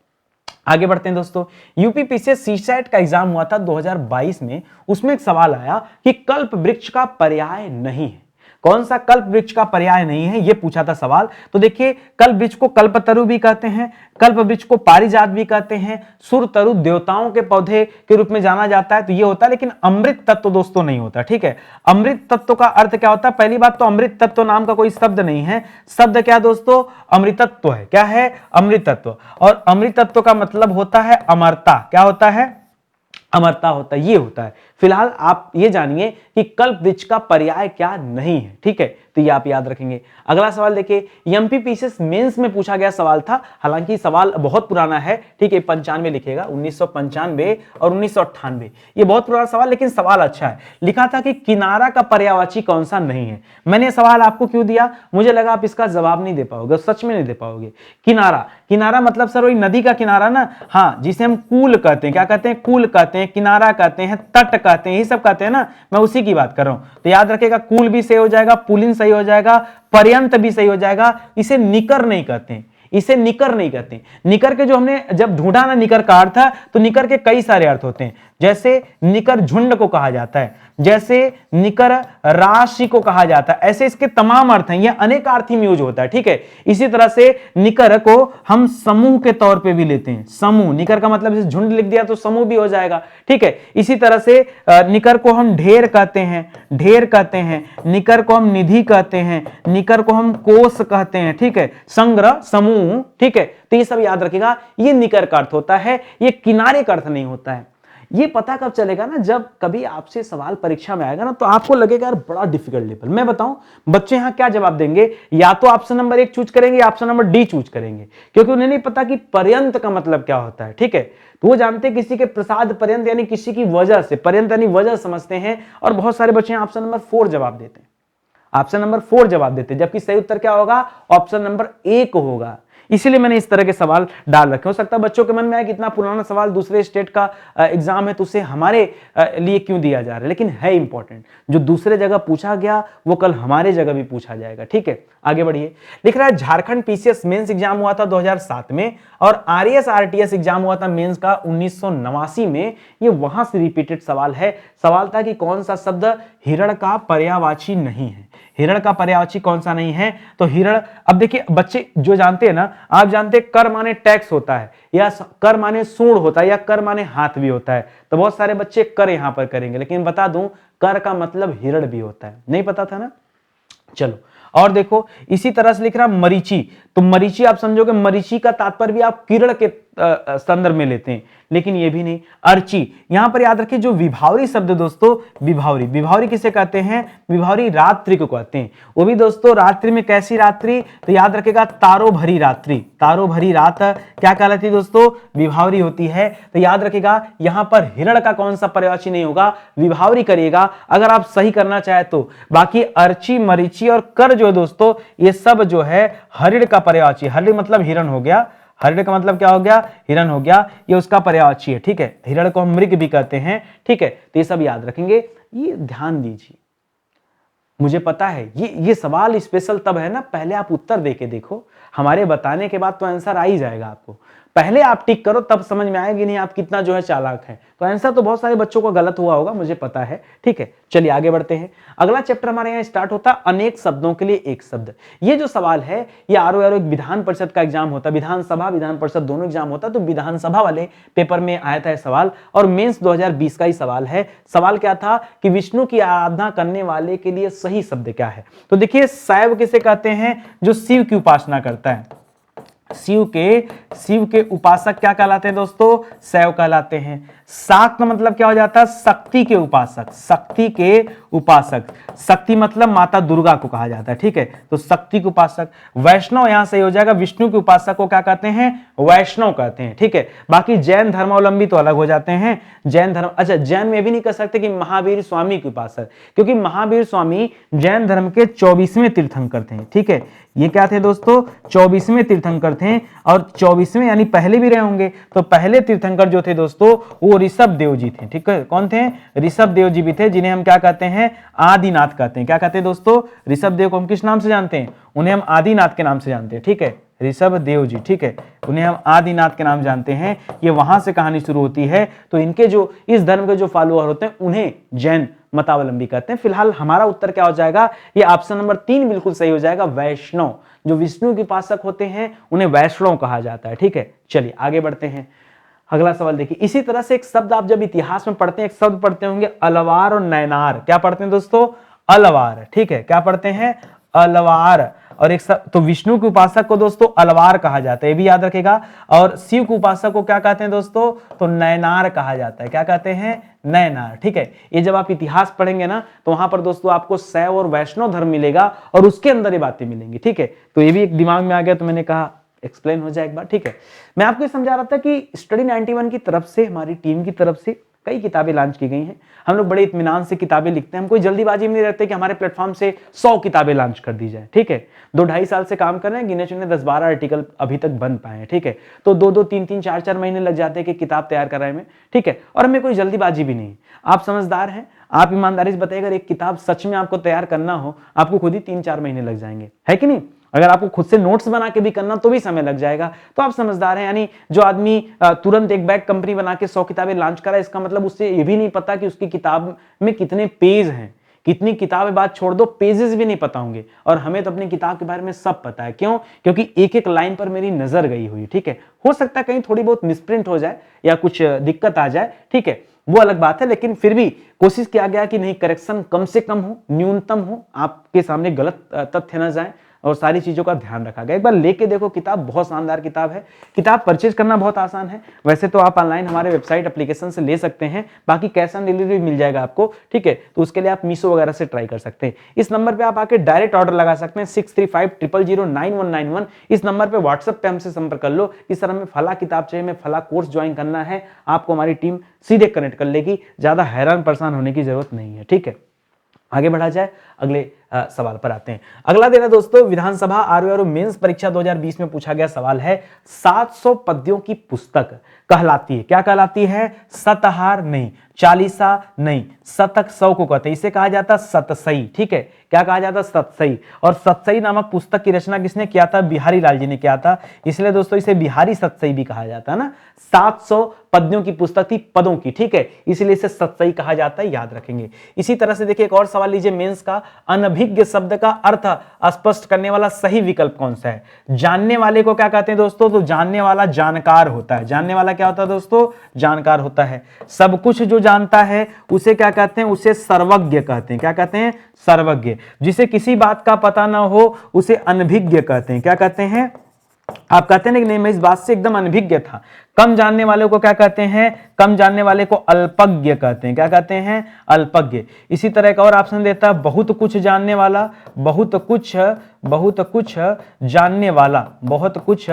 आगे बढ़ते हैं दोस्तों, यूपीपीसीएस सीसैट का एग्जाम हुआ था 2022 में। उसमें एक सवाल आया कि कल्प वृक्ष का पर्याय नहीं है। कौन सा कल्प वृक्ष का पर्याय नहीं है, यह पूछा था सवाल। तो देखिए, कल्प वृक्ष को कल्पतरु भी कहते हैं, कल्प वृक्ष को पारिजात भी कहते हैं, सुरतरु देवताओं के पौधे के रूप में जाना जाता है, तो ये होता है। लेकिन अमृत तत्व दोस्तों नहीं होता। ठीक है, अमृत तत्व का अर्थ क्या होता है, पहली बात तो अमृत तत्व नाम का कोई शब्द नहीं है। शब्द क्या दोस्तों, अमृतत्व है। क्या है, अमृतत्व। और अमृतत्व का मतलब होता है अमरता। क्या होता है, अमरता होता है, ये होता है। फिलहाल आप ये जानिए कि कल्प वृक्ष का पर्याय क्या नहीं है, ठीक है, तो ये आप याद रखेंगे। अगला सवाल देखिए, एमपीपीसीएस मेंस में पूछा गया सवाल था, हालांकि सवाल बहुत पुराना है, ठीक है, 95 लिखेगा, 1995 और 1998, ये बहुत पुराना सवाल, लेकिन सवाल अच्छा है। लिखा था कि किनारा का पर्यायवाची कौन सा नहीं है। मैंने सवाल आपको क्यों दिया, मुझे लगा आप इसका जवाब नहीं दे पाओगे, सच में नहीं दे पाओगे। किनारा, किनारा मतलब सर वही नदी का किनारा ना, हाँ, जिसे हम कूल कहते हैं, क्या कहते हैं, कूल कहते हैं, किनारा कहते हैं, तट कहते हैं, यही सब कहते हैं ना, मैं उसी की बात कर रहा हूं। तो याद रखिएगा, कूल भी सही हो जाएगा, पुलिन सही हो जाएगा, पर्यंत भी सही हो जाएगा। इसे निकर नहीं कहते हैं, इसे निकर नहीं कहते। निकर के जो हमने जब ढूंढा ना निकर का अर्थ, तो निकर के कई सारे अर्थ होते हैं, जैसे निकर झुंड को कहा जाता है, जैसे निकर राशि को कहा जाता है, ऐसे इसके तमाम अर्थ हैं, यह अनेकार्थी में यूज होता है, ठीक है। इसी तरह से निकर को हम समूह के तौर पे भी लेते हैं, समूह, निकर का मतलब जैसे झुंड लिख दिया तो समूह भी हो जाएगा, ठीक है। इसी तरह से निकर को हम ढेर कहते हैं, ढेर कहते हैं, निकर को हम निधि कहते हैं, निकर को हम कोष कहते हैं, ठीक है, संग्रह, समूह, ठीक है। तो ये सब याद रखिएगा, ये निकर का अर्थ होता है, ये किनारे का अर्थ नहीं होता है। ये पता कब चलेगा ना, जब कभी आपसे सवाल परीक्षा में आएगा ना, तो आपको लगेगा यार बड़ा डिफिकल्ट लेवल। मैं बताऊं बच्चे यहां क्या जवाब देंगे, या तो ऑप्शन नंबर 1 चूज करेंगे या ऑप्शन नंबर डी चूज करेंगे, क्योंकि उन्हें नहीं पता कि पर्यंत का मतलब क्या होता है, ठीक है। तो वो जानते हैं किसी के प्रसाद पर्यंत यानी किसी की वजह से, पर्यंत यानी वजह समझते हैं, और बहुत सारे बच्चे ऑप्शन नंबर 4 जवाब देते हैं, ऑप्शन नंबर 4 जवाब देते हैं, जबकि सही उत्तर क्या होगा, ऑप्शन नंबर 1 होगा। इसीलिए मैंने इस तरह के सवाल डाल रखे। हो सकता है बच्चों के मन में आए कि इतना पुराना सवाल दूसरे स्टेट का एग्जाम है, तो उसे हमारे लिए क्यों दिया जा रहा है, लेकिन है इंपॉर्टेंट। जो दूसरे जगह पूछा गया वो कल हमारे जगह भी पूछा जाएगा, ठीक है। आगे बढ़िए, लिख रहा है झारखंड पीसीएस मेंस एग्जाम हुआ था 2007 में, और आरएएस आरटीएस एग्जाम हुआ था मेंस का 1989 में। ये वहां से रिपीटेड सवाल है। सवाल था कि कौन सा शब्द हिरण का पर्यायवाची नहीं है, हिरण का पर्यायवाची कौन सा नहीं है। तो हिरण, अब देखिए बच्चे जो जानते हैं ना, आप जानते हैं कर माने टैक्स होता है, या कर माने सूंड होता है, या कर माने हाथ भी होता है। तो बहुत सारे बच्चे कर यहां पर करेंगे, लेकिन बता दूं कर का मतलब हिरण भी होता है, नहीं पता था ना। चलो और देखो, इसी तरह से लिख रहा मरीची, तो मरीची आप समझोगे, मरीची का तात्पर्य भी आप किरण के संदर्भ में लेते हैं, लेकिन ये भी नहीं। अर्ची, यहां पर याद रखिए जो विभावरी शब्द दोस्तों, विभावरी, विभावरी किसे कहते हैं, विभावरी रात्रि को कहते हैं। वो भी दोस्तों रात्रि में कैसी रात्रि, तो याद रखिएगा तारो भरी रात्रि, तारो भरी रात क्या कहलाती है दोस्तों, विभावरी होती है। तो याद रखिएगा यहां पर हिरण का कौन सा पर्यायवाची नहीं होगा, विभावरी करिएगा अगर आप सही करना चाहे तो। बाकी अर्ची, मरीची और कर जो दोस्तों, ये सब जो है हरिण का पर्यायवाची, हरिण मतलब हिरण हो गया, हरिण का मतलब क्या हो गया, हिरण हो गया, ये उसका पर्यायवाची है, ठीक है। हिरण को हम मृग भी कहते हैं, ठीक है। तो ये सब याद रखेंगे, ये ध्यान दीजिए। मुझे पता है ये सवाल स्पेशल तब है ना, पहले आप उत्तर देके देखो, हमारे बताने के बाद तो आंसर आ ही जाएगा आपको। पहले आप टिक करो, तब समझ में आएगी नहीं आप कितना जो है चालाक है। तो आंसर तो बहुत सारे बच्चों का गलत हुआ होगा, मुझे पता है, ठीक है। चलिए आगे बढ़ते हैं। अगला चैप्टर हमारे यहाँ स्टार्ट होता है अनेक शब्दों के लिए एक शब्द। ये जो सवाल है ये आरो एक विधान परिषद का एग्जाम होता है, विधानसभा विधान परिषद दोनों एग्जाम होता है। तो विधानसभा वाले पेपर में आया था सवाल, और मेंस 2020 का ही सवाल है। सवाल क्या था कि विष्णु की आराधना करने वाले के लिए सही शब्द क्या है। तो देखिए शैव किसे कहते हैं, जो शिव की उपासना करता है। शिव के उपासक क्या कहलाते हैं दोस्तों, शैव कहलाते हैं। शाक्त मतलब क्या हो जाता है, शक्ति के उपासक, शक्ति के उपासक, शक्ति मतलब माता दुर्गा को कहा जाता है, ठीक है। तो शक्ति के उपासक। वैष्णव यहां से हो जाएगा, विष्णु के उपासक को क्या कहते हैं, वैष्णव कहते हैं, ठीक है। बाकी जैन धर्मावलंबी तो अलग हो जाते हैं, जैन धर्म, अच्छा जैन में भी नहीं कह सकते कि महावीर स्वामी के उपासक, क्योंकि महावीर स्वामी जैन धर्म के 24वें तीर्थंकर थे, ठीक है। ये क्या थे दोस्तों, 24वें तीर्थंकर थे, और 24वें यानी पहले भी रहे होंगे। तो पहले तीर्थंकर जो थे दोस्तों वो ऋषभ देव जी थे, ठीक है। कौन थे, ऋषभ देव जी भी थे, जिन्हें हम क्या कहते हैं, आदिनाथ कहते हैं। क्या कहते हैं दोस्तों, ऋषभ देव को हम किस नाम से जानते हैं, उन्हें हम आदिनाथ के नाम से जानते हैं, ठीक है। ऋषभ देव जी, ठीक है, उन्हें हम आदिनाथ के नाम जानते हैं। ये वहां से कहानी शुरू होती है। तो इनके जो इस धर्म के जो फॉलोअर होते हैं उन्हें जैन मतावलंबी कहते हैं। फिलहाल हमारा उत्तर क्या हो जाएगा, ये ऑप्शन नंबर 3 बिल्कुल सही हो जाएगा, वैष्णव। जो विष्णु के उपासक होते हैं उन्हें वैष्णव कहा जाता है, ठीक है। चलिए आगे बढ़ते हैं। अगला सवाल देखिए, इसी तरह से एक शब्द आप जब इतिहास में पढ़ते हैं, एक शब्द पढ़ते होंगे अलवार और नैनार। क्या पढ़ते हैं दोस्तों, अलवार, ठीक है। क्या पढ़ते हैं, अलवार, और एक तो विष्णु के उपासक को दोस्तों अलवार कहा जाता है, ये भी याद रखेगा। और शिव के उपासक को क्या कहते हैं दोस्तों, तो नयनार कहा जाता है। क्या कहते हैं, नयनार। ठीक है, ये जब आप इतिहास पढ़ेंगे ना तो वहां पर दोस्तों आपको शैव और वैष्णव धर्म मिलेगा और उसके अंदर ये बातें मिलेंगी। ठीक है, तो ये भी एक दिमाग में आ गया तो मैंने कहा एक्सप्लेन हो जाए एक बार। ठीक है, मैं आपको ये समझा रहा था कि स्टडी 91 की तरफ से, हमारी टीम की तरफ से कई किताबें लॉन्च की गई हैं। हम लोग बड़े इत्मीनान से किताबें लिखते हैं, हम कोई जल्दीबाजी में नहीं रहते कि हमारे प्लेटफॉर्म से 100 किताबें लॉन्च कर दी जाए। ठीक है, 2-2.5 साल से काम कर रहे हैं, गिने चुने 10-12 आर्टिकल अभी तक बन पाए हैं। ठीक है, तो 2-2, 3-3, 4-4 महीने लग जाते हैं कि किताब तैयार कराने में। ठीक है, और हमें कोई जल्दीबाजी भी नहीं। आप समझदार हैं, आप ईमानदारी से बताइए, अगर एक किताब सच में आपको तैयार करना हो, आपको खुद ही 3-4 महीने लग जाएंगे, है कि नहीं? अगर आपको खुद से नोट्स बना के भी करना तो भी समय लग जाएगा। तो आप समझदार हैं, यानी जो आदमी तुरंत एक बैग कंपनी बना के 100 किताबें लॉन्च करा, इसका मतलब उससे ये भी नहीं पता कि उसकी किताब में कितने पेज हैं, कितनी किताबें, बात छोड़ दो, पेजेस भी नहीं पता होंगे। और हमें तो अपनी किताब के बारे में सब पता है। क्यों? क्योंकि एक एक लाइन पर मेरी नजर गई हुई। ठीक है, हो सकता है कहीं थोड़ी बहुत मिसप्रिंट हो जाए या कुछ दिक्कत आ जाए, ठीक है, वो अलग बात है, लेकिन फिर भी कोशिश किया गया कि नहीं, करेक्शन कम से कम हो, न्यूनतम हो, आपके सामने गलत तथ्य न जाए और सारी चीजों का ध्यान रखा गया। एक बार लेके देखो किताब, बहुत शानदार किताब है। किताब परचेज करना बहुत आसान है, वैसे तो आप ऑनलाइन हमारे वेबसाइट एप्लीकेशन से ले सकते हैं, बाकी कैश ऑन डिलीवरी मिल जाएगा आपको। ठीक है, तो उसके लिए आप मीशो वगैरह से ट्राई कर सकते हैं। इस नंबर पे आप आके डायरेक्ट ऑर्डर लगा सकते हैं, 6350091191। इस नंबर पे व्हाट्सएप पे हमसे संपर्क कर लो। इस तरह में फला किताब चाहिए, मैं फला कोर्स ज्वाइन करना है, आपको हमारी टीम सीधे कनेक्ट कर लेगी, ज्यादा हैरान परेशान होने की जरूरत नहीं है। ठीक है, आगे बढ़ा जाए, अगले सवाल पर आते हैं। अगला दिन है दोस्तों, विधानसभा आरओ मेंस परीक्षा 2020 में पूछा गया सवाल है, 700 पद्यों की पुस्तक कहलाती है, क्या कहलाती है? शतहार नहीं, चालीसा नहीं, शतक 100 को कहते हैं, इसे कहा जाता है सतसई। ठीक है, क्या कहा जाता है? सतसई। और सतसई नामक पुस्तक की रचना किसने किया था? बिहारी लाल जी ने किया था, इसलिए दोस्तों इसे बिहारी सतसई भी कहा जाता है ना। 700 पद्यों की पुस्तक थी, पदों की। ठीक है, इसलिए इसे सतसई कहा जाता है, याद रखेंगे। इसी तरह से देखिए एक और सवाल लीजिए मेंस का, अनभिज्ञ शब्द का अर्थ स्पष्ट करने वाला सही विकल्प कौन सा है? जानने वाले को क्या कहते हैं दोस्तों? तो जानने वाला जानकार होता है। जानने वाला क्या होता है दोस्तों? जानकार होता है। सब कुछ जो जानता है उसे क्या कहते हैं? उसे सर्वज्ञ कहते हैं। क्या कहते हैं? सर्वज्ञ। जिसे किसी बात का पता ना हो उसे अनभिज्ञ कहते हैं। क्या कहते हैं? आप कहते हैं कि नहीं, मैं इस बात से एकदम अनभिज्ञ था। कम जानने वाले को क्या कहते हैं? कम जानने वाले को अल्पज्ञ कहते हैं। क्या कहते हैं? अल्पज्ञ। इसी तरह का और ऑप्शन देता है, बहुत कुछ जानने वाला, बहुत कुछ जानने वाला, बहुत कुछ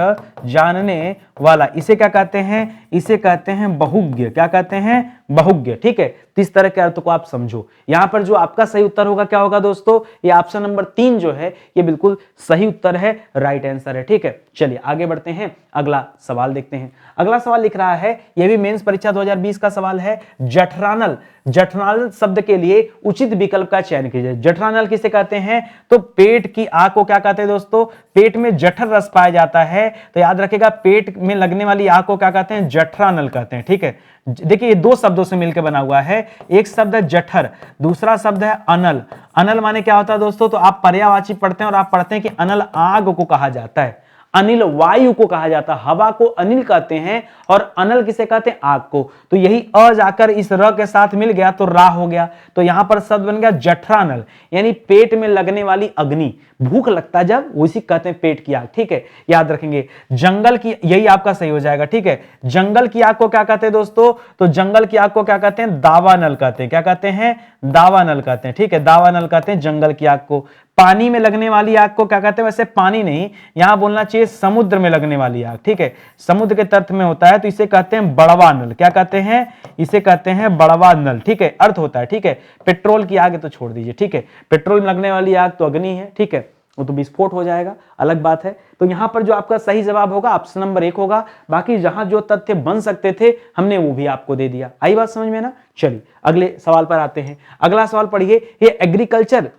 जानने वाला, इसे क्या कहते हैं? इसे कहते हैं बहुज्ञ। क्या कहते हैं? बहुज्ञ। ठीक है, तो इस तरह के अर्थ को आप समझो। यहां पर जो आपका सही उत्तर होगा क्या होगा दोस्तों? ये ऑप्शन नंबर 3 जो है ये बिल्कुल सही उत्तर है, राइट आंसर है। ठीक है, चलिए आगे बढ़ते हैं, अगला सवाल देखते हैं। अगला सवाल लिख रहा है, यह भी मेंस परीक्षा 2020 का सवाल है, जठरानल। जठरानल शब्द के लिए उचित विकल्प का चयन कीजिए। जठरानल किसे कहते हैं? तो पेट की आग को क्या कहते हैं दोस्तों? पेट में जठर रस पाया जाता है, तो याद रखिएगा पेट में लगने वाली आग को क्या कहते हैं? जठरानल कहते हैं। ठीक है, देखिए ये दो शब्दों से मिलकर बना हुआ है, एक शब्द है जठर, दूसरा शब्द है अनल। अनल माने क्या होता है दोस्तों? तो आप पर्यायवाची पढ़ते हैं और आप पढ़ते हैं कि अनल आग को कहा जाता है, अनिल वायु को कहा जाता है, हवा को अनिल कहते हैं और अनल किसे कहते हैं? आग को। तो यही अ जाकर इस र के साथ मिल गया तो रा हो गया, तो यहां पर शब्द बन गया जठरानल, यानी पेट में लगने वाली अग्नि। भूख लगता है जब, उसी कहते हैं पेट की आग। ठीक है, याद रखेंगे। जंगल की, यही आपका सही हो जाएगा। ठीक है, जंगल की आग को क्या कहते हैं दोस्तों? तो जंगल की आग को क्या कहते हैं? दावानल कहते हैं। क्या कहते हैं? दावानल कहते हैं। ठीक है, दावानल कहते हैं जंगल की आग को। पानी में लगने वाली आग को क्या कहते हैं? वैसे पानी नहीं, यहां बोलना चाहिए समुद्र में लगने वाली आग। ठीक है, समुद्र के तट में होता है तो इसे कहते हैं बड़वा नल। क्या कहते हैं? इसे कहते हैं बड़वा नल। ठीक है, अर्थ होता है। ठीक है, पेट्रोल की आग है तो छोड़ दीजिए। ठीक है, पेट्रोल में लगने वाली आग तो अग्नि है। ठीक है, वो तो विस्फोट हो जाएगा, अलग बात है। तो यहां पर जो आपका सही जवाब होगा ऑप्शन नंबर 1 होगा। बाकी जहां जो तथ्य बन सकते थे हमने वो भी आपको दे दिया। आई बात समझ में ना? चलिए अगले सवाल पर आते हैं। अगला सवाल पढ़िए, ये एग्रीकल्चर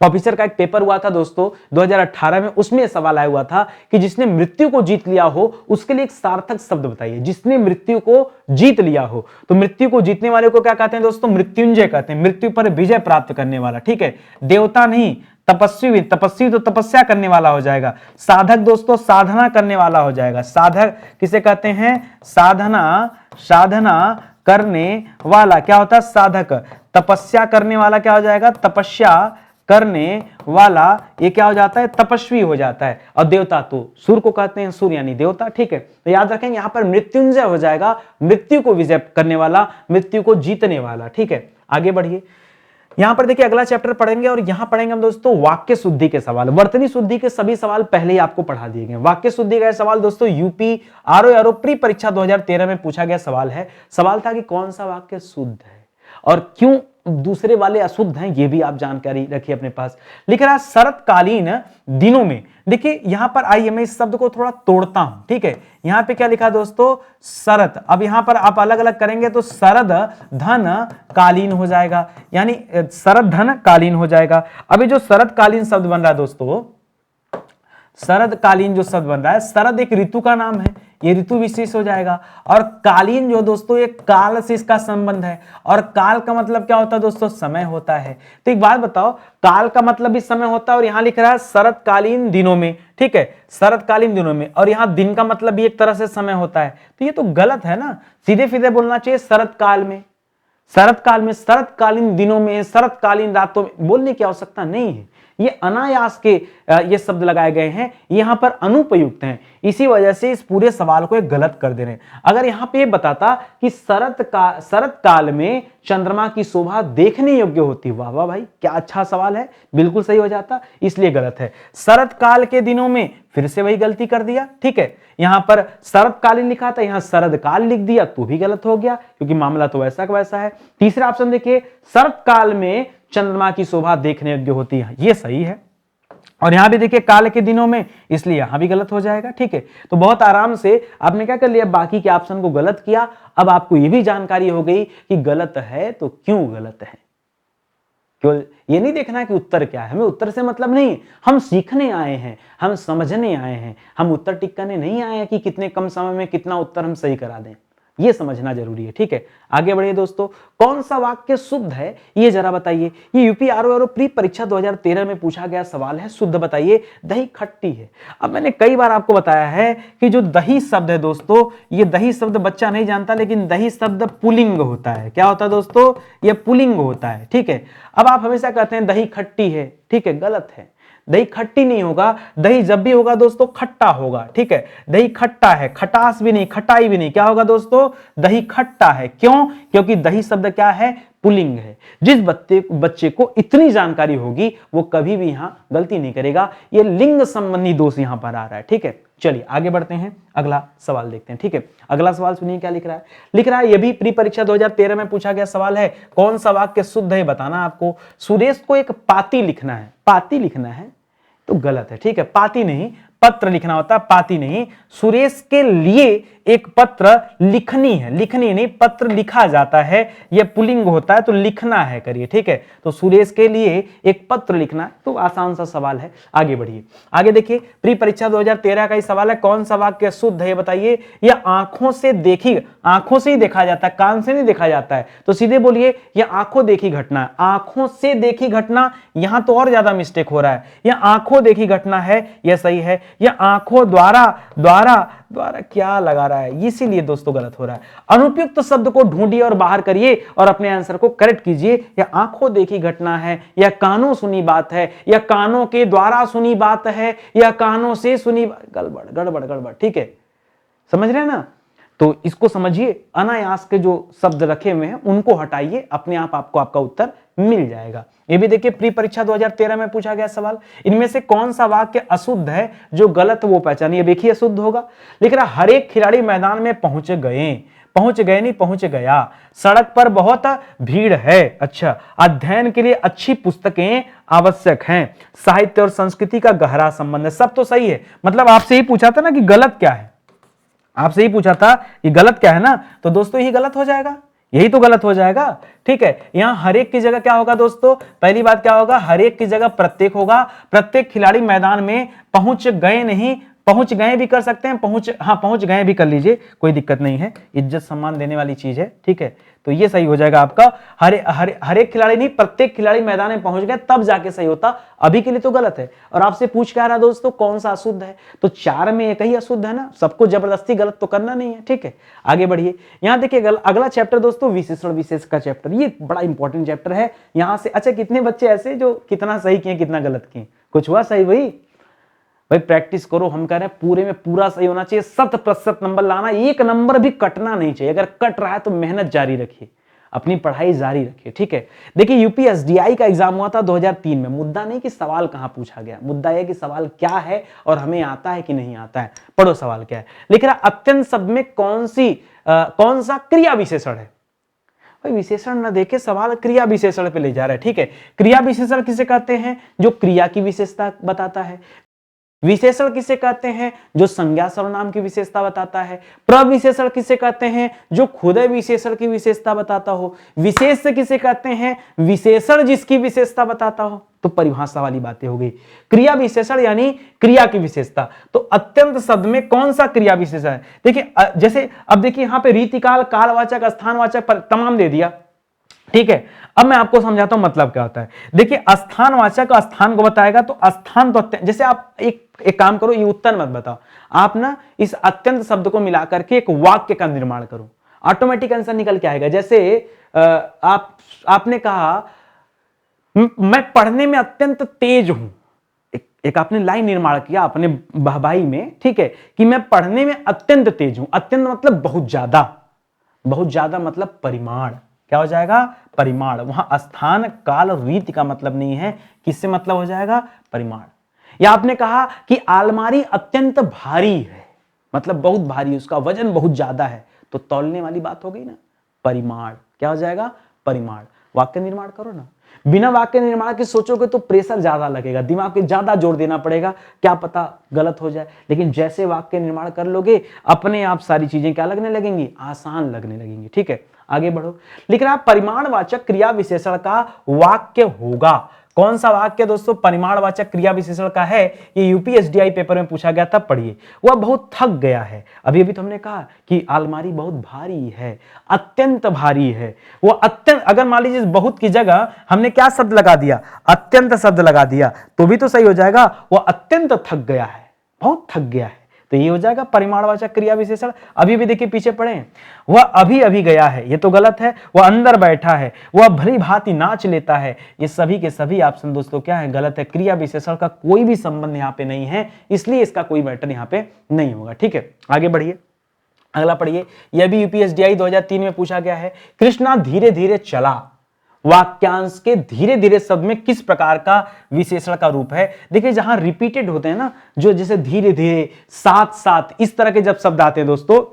ऑफिसर का एक पेपर हुआ था दोस्तों 2018 में, उसमें सवाल आया हुआ था कि जिसने मृत्यु को जीत लिया हो उसके लिए एक सार्थक शब्द बताइए। जिसने मृत्यु को जीत लिया हो, तो मृत्यु को जीतने वाले को क्या कहते हैं दोस्तों? मृत्युंजय कहते हैं, मृत्यु पर विजय प्राप्त करने वाला। ठीक है, देवता नहीं, तपस्वी। तपस्वी तो तपस्या करने वाला हो जाएगा। साधक दोस्तों साधना करने वाला हो जाएगा। साधक किसे कहते हैं? साधना करने वाला क्या होता है? साधक। तपस्या करने वाला क्या हो जाएगा? तपस्या करने वाला ये क्या हो जाता है, तपस्वी हो जाता है। और देवता तो सूर्य को कहते हैं, सूर्य यानी देवता, ठीक है। तो याद रखेंगे यहां पर मृत्युंजय हो जाएगा, मृत्यु को विजय करने वाला, मृत्यु को जीतने वाला, ठीक है। आगे बढ़िए, यहां पर देखिए अगला चैप्टर पढ़ेंगे और यहां पढ़ेंगे हम दोस्तों वाक्य शुद्धि के सवाल। वर्तनी शुद्धि के सभी सवाल पहले ही आपको पढ़ा दिए गए। वाक्य शुद्धि का सवाल दोस्तों यूपी आरओ प्री परीक्षा 2013 में पूछा गया सवाल है। सवाल था कि कौन सा वाक्य शुद्ध है और क्यों दूसरे वाले अशुद्ध हैं, ये भी आप जानकारी रखिए अपने पास। लिख रहा है शरतकालीन दिनों में। देखिए यहां पर आइए मैं इस शब्द को थोड़ा तोड़ता हूं, ठीक है। यहां पे क्या लिखा दोस्तों, शरत। अब यहां पर आप अलग अलग करेंगे तो शरद धन कालीन हो जाएगा, यानी शरद धन कालीन हो जाएगा। अभी जो शरतकालीन शब्द बन रहा है दोस्तों, शरदकालीन जो शब्द बन रहा है, शरद एक ऋतु का नाम है, ये ऋतु विशेष हो जाएगा। और कालीन जो दोस्तों एक काल से इसका संबंध है, और काल का मतलब क्या होता है दोस्तों, समय होता है। तो एक बात बताओ, काल का मतलब भी समय होता है और यहां लिख रहा है शरतकालीन दिनों में, ठीक है, शरतकालीन दिनों में, और यहां दिन का मतलब भी एक तरह से समय होता है। तो ये तो गलत है ना, सीधे सीधे बोलना चाहिए शरतकाल में, शरतकाल में, शरतकालीन दिनों में, शरतकालीन रातों में, बोलने की आवश्यकता नहीं है। ये अनायास के ये शब्द लगाए गए हैं, यहां पर अनुपयुक्त हैं, इसी वजह से इस पूरे सवाल को एक गलत कर दे रहे हैं। अगर यहां पे ये बताता कि शरत काल में चंद्रमा की शोभा देखने योग्य होती, वाह वाह भाई क्या अच्छा सवाल है, बिल्कुल सही हो जाता, इसलिए गलत है। शरत काल के दिनों में, फिर से वही गलती कर दिया, ठीक है। यहां पर शरतकालीन लिखा था, यहां शरद काल लिख दिया, तो भी गलत हो गया, क्योंकि मामला तो वैसा का वैसा है। तीसरा ऑप्शन देखिए, शरत काल में चंद्रमा की शोभा देखने योग्य होती है, ये सही है। और यहां भी देखिए काल के दिनों में, इसलिए यहां भी गलत हो जाएगा, ठीक है। तो बहुत आराम से आपने क्या कर लिया, बाकी के ऑप्शन को गलत किया। अब आपको यह भी जानकारी हो गई कि गलत है तो क्यों गलत है। केवल ये नहीं देखना कि उत्तर क्या है, हमें उत्तर से मतलब नहीं, हम सीखने आए हैं, हम समझने आए हैं, हम उत्तर टिक्काने नहीं आए हैं कि कितने कम समय में कितना उत्तर हम सही करा दें, ये समझना जरूरी है, ठीक है। आगे बढ़िए दोस्तों, कौन सा वाक्य शुद्ध है ये जरा बताइए। ये यूपी आरओ प्री परीक्षा 2013 में पूछा गया सवाल है, शुद्ध बताइए। दही खट्टी है। अब मैंने कई बार आपको बताया है कि जो दही शब्द है दोस्तों, ये दही शब्द बच्चा नहीं जानता, लेकिन दही शब्द पुल्लिंग होता है। क्या होता है दोस्तों, ये पुल्लिंग होता है, ठीक है। अब आप हमेशा कहते हैं दही खट्टी है, ठीक है, गलत है। दही खट्टी नहीं होगा, दही जब भी होगा दोस्तों खट्टा होगा, ठीक है। दही खट्टा है, खटास भी नहीं, खटाई भी नहीं, क्या होगा दोस्तों, दही खट्टा है। क्यों, क्योंकि दही शब्द क्या है, पुल्लिंग है। जिस बच्चे को इतनी जानकारी होगी वो कभी भी यहां गलती नहीं करेगा। ये लिंग संबंधी दोष यहां पर आ रहा है, ठीक है। चलिए आगे बढ़ते हैं, अगला सवाल देखते हैं, ठीक है। अगला सवाल सुनिए क्या लिख रहा है। लिख रहा है ये भी प्री परीक्षा 2013 में पूछा गया सवाल है, कौन सा वाक्य शुद्ध है बताना आपको। सुरेश को एक पाती लिखना है, पाती लिखना है तो गलत है, ठीक है। पाती नहीं, पत्र लिखना होता, पाती नहीं। सुरेश के लिए एक पत्र लिखनी है, लिखनी नहीं, पत्र लिखा जाता है, यह पुल्लिंग होता है, तो लिखना है करिए, ठीक है। तो सुरेश के लिए एक पत्र लिखना है, तो आसान सा सवाल है। आगे बढ़िए, आगे देखिए, प्री परीक्षा 2013 का ही सवाल है, कौन सा वाक्य शुद्ध है बताइए। यह आंखों से देखी, आंखों से ही देखा जाता है, कान से नहीं देखा जाता है, तो सीधे बोलिए यह आंखों देखी घटना है। आंखों से देखी घटना, यहां तो और ज्यादा मिस्टेक हो रहा है, यह आंखों देखी घटना है, यह सही है। यह आंखों द्वारा, द्वारा क्या लगा रहा है, इसीलिए दोस्तों गलत हो रहा है। अनुपयुक्त शब्द को ढूंढिए और बाहर करिए और अपने आंसर को करेक्ट कीजिए। यह आंखों देखी घटना है, यह कानों सुनी बात है, यह कानों के द्वारा सुनी बात है, यह कानों से सुनी, गड़बड़ गड़बड़ गड़बड़, ठीक है, समझ रहे हैं ना। तो इसको समझिए, अनायास के जो शब्द रखे हुए हैं उनको हटाइए, अपने आप आपको आपका उत्तर मिल जाएगा। ये भी देखिए प्री परीक्षा 2013 में पूछा गया सवाल, इनमें से कौन सा वाक्य अशुद्ध है, जो गलत वो पहचानिए। देखिए अशुद्ध होगा, लिख रहा हर एक खिलाड़ी मैदान में पहुंच गए, पहुंच गए नहीं, पहुंच गया। सड़क पर बहुत भीड़ है, अच्छा। अध्ययन के लिए अच्छी पुस्तकें आवश्यक हैं। साहित्य और संस्कृति का गहरा संबंध है, सब तो सही है। मतलब आपसे ही पूछा था ना कि गलत क्या है, आपसे ही पूछा था कि गलत क्या है ना, तो दोस्तों यही गलत हो जाएगा, यही तो गलत हो जाएगा, ठीक है। यहां हर एक की जगह क्या होगा दोस्तों, पहली बात क्या होगा, हर एक की जगह प्रत्येक होगा। प्रत्येक खिलाड़ी मैदान में पहुंच गए नहीं, पहुंच गए भी कर सकते हैं, पहुंच गए भी कर लीजिए, कोई दिक्कत नहीं है, इज्जत सम्मान देने वाली चीज है, ठीक है। तो ये सही हो जाएगा आपका। हर एक खिलाड़ी नहीं, प्रत्येक खिलाड़ी मैदान में पहुंच गए तब जाके सही होता, अभी के लिए तो गलत है। और आपसे पूछ क्या रहा दोस्तों, कौन सा अशुद्ध है, तो 4 में एक ही अशुद्ध है ना, सबको जबरदस्ती गलत तो करना नहीं है, ठीक है। आगे बढ़िए, यहां देखिए अगला चैप्टर दोस्तों विशेषण विशेष का चैप्टर, ये बड़ा इंपॉर्टेंट चैप्टर है। यहां से अच्छा कितने बच्चे ऐसे जो कितना सही किए कितना गलत किए, कुछ हुआ सही भाई प्रैक्टिस करो, हम कह रहे हैं पूरे में पूरा सही होना चाहिए, 100% नंबर लाना, एक नंबर भी कटना नहीं चाहिए, अगर कट रहा है तो मेहनत जारी रखिए, अपनी पढ़ाई जारी रखिए, ठीक है। देखिए यूपीएसडीआई का एग्जाम हुआ था 2003 में, मुद्दा नहीं कि सवाल कहां पूछा गया, मुद्दा यह कि सवाल क्या है और हमें आता है कि नहीं आता है। पढ़ो सवाल क्या है, लिख रहा अत्यंत शब्द में कौन सा क्रिया विशेषण है। भाई विशेषण न देखे सवाल क्रिया विशेषण पे ले जा रहा है, ठीक है। क्रिया विशेषण किसे कहते हैं, जो क्रिया की विशेषता बताता है। विशेषण किसे कहते हैं, जो संज्ञा सर्वनाम की विशेषता बताता है। प्रविशेषण किसे कहते हैं, जो खुद विशेषण की विशेषता बताता हो। विशेष किसे कहते हैं, विशेषण जिसकी विशेषता बताता हो। तो परिभाषा वाली बातें हो गई। क्रिया विशेषण यानी क्रिया की विशेषता, तो अत्यंत शब्द में कौन सा क्रिया विशेषण है। देखिए जैसे अब देखिए यहां पे रीतिकाल, कालवाचक, स्थानवाचक तमाम दे दिया, ठीक है। अब मैं आपको समझाता हूं मतलब क्या होता है। देखिए स्थानवाचक स्थान को बताएगा, तो स्थान तो जैसे आप एक काम करो, ये उत्तर मत बताओ, आप ना इस अत्यंत शब्द को मिला करके एक वाक्य का निर्माण करो, ऑटोमेटिक आंसर निकल के आएगा। जैसे आपने कहा मैं पढ़ने में अत्यंत तेज हूं, एक आपने लाइन निर्माण किया अपने भाई में, ठीक है, कि मैं पढ़ने में अत्यंत तेज हूं। अत्यंत मतलब बहुत ज्यादा मतलब परिमाण, क्या हो जाएगा, परिमाण। वहां स्थान काल रीति का मतलब नहीं है, किससे मतलब हो जाएगा, परिमाण। या आपने कहा कि अलमारी अत्यंत भारी है, मतलब बहुत भारी, उसका वजन बहुत ज्यादा है, तो तौलने वाली बात हो गई ना, परिमाण। क्या हो जाएगा, परिमाण। वाक्य निर्माण करो ना, बिना वाक्य निर्माण के सोचोगे तो प्रेशर ज्यादा लगेगा, दिमाग पे ज्यादा जोर देना पड़ेगा, क्या पता गलत हो जाए। लेकिन जैसे वाक्य निर्माण कर लोगे, अपने आप सारी चीजें क्या लगने लगेंगी, आसान लगने लगेंगी, ठीक है। आगे बढ़ो, लिख रहा परिमाणवाचक क्रिया विशेषण का वाक्य होगा। कौन सा वाक्य दोस्तों परिमाणवाचक क्रिया विशेषण का है, ये यूपीएसडीआई पेपर में पूछा गया था, पढ़िए। वह बहुत थक गया है, अभी तो हमने कहा कि अलमारी बहुत भारी है, अत्यंत भारी है। वो अत्यंत, अगर मान लीजिए बहुत की जगह हमने क्या शब्द लगा दिया, अत्यंत शब्द लगा दिया, तो भी तो सही हो जाएगा, वह अत्यंत थक गया है, बहुत थक गया है, तो ये हो जाएगा परिमाणवाचक क्रिया विशेषण। अभी भी देखिए पीछे पढ़े, वह अभी गया है, ये तो गलत है। वह अंदर बैठा है, वह भली भांति नाच लेता है, ये सभी के सभी ऑप्शन दोस्तों क्या है, गलत है। क्रिया विशेषण का कोई भी संबंध यहाँ पे नहीं है, इसलिए इसका कोई मैटर यहाँ पे नहीं होगा, ठीक है। आगे बढ़िए, अगला पढ़िए, यह भी यूपीएसडीआई 2003 में पूछा गया है। कृष्णा धीरे धीरे चला, वाक्यांश के धीरे धीरे शब्द में किस प्रकार का विशेषण का रूप है। देखिए जहां रिपीटेड होते हैं ना, जो जैसे धीरे धीरे, साथ साथ, इस तरह के जब शब्द आते हैं दोस्तों,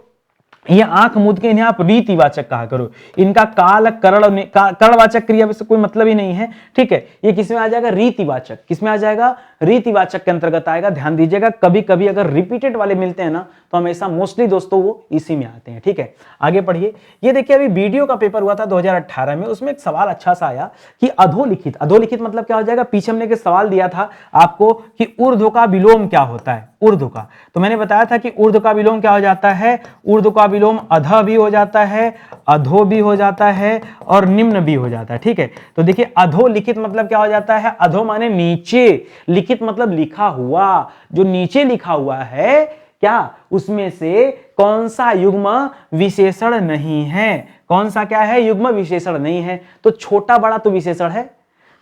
ये आंख मूंद के इन्हें आप रीतिवाचक कहा करो। इनका काल करणवाचक क्रिया से कोई मतलब ही नहीं है, ठीक है। ये किसमें आ जाएगा, रीतिवाचक, किसमें आ जाएगा, रीतिवाचक के अंतर्गत आएगा। ध्यान दीजिएगा, कभी कभी अगर रिपीटेड वाले मिलते हैं ना, तो हमेशा मोस्टली दोस्तों वो इसी में आते हैं, ठीक है। आगे पढ़िए, ये देखिए अभी वीडियो का पेपर हुआ था 2018 में, उसमें एक सवाल अच्छा सा आया कि अधोलिखित, अधोलिखित मतलब क्या हो जाएगा, पीछे हमने एक सवाल दिया था आपको कि ऊर्ध्व का विलोम क्या होता है, ऊर्ध्व का, तो मैंने बताया था कि ऊर्ध्व का विलोम क्या हो जाता है, ऊर्ध्व का विलोम अध भी हो जाता है, अधो भी हो जाता है और निम्न भी हो जाता है, ठीक है। तो देखिए अधोलिखित मतलब क्या हो जाता है, अधो माने नीचे, लिखित मतलब लिखा हुआ, जो नीचे लिखा हुआ है, क्या उसमें से कौन सा युग्म विशेषण नहीं है, कौन सा क्या है, युग्म विशेषण नहीं है। तो छोटा बड़ा तो विशेषण है,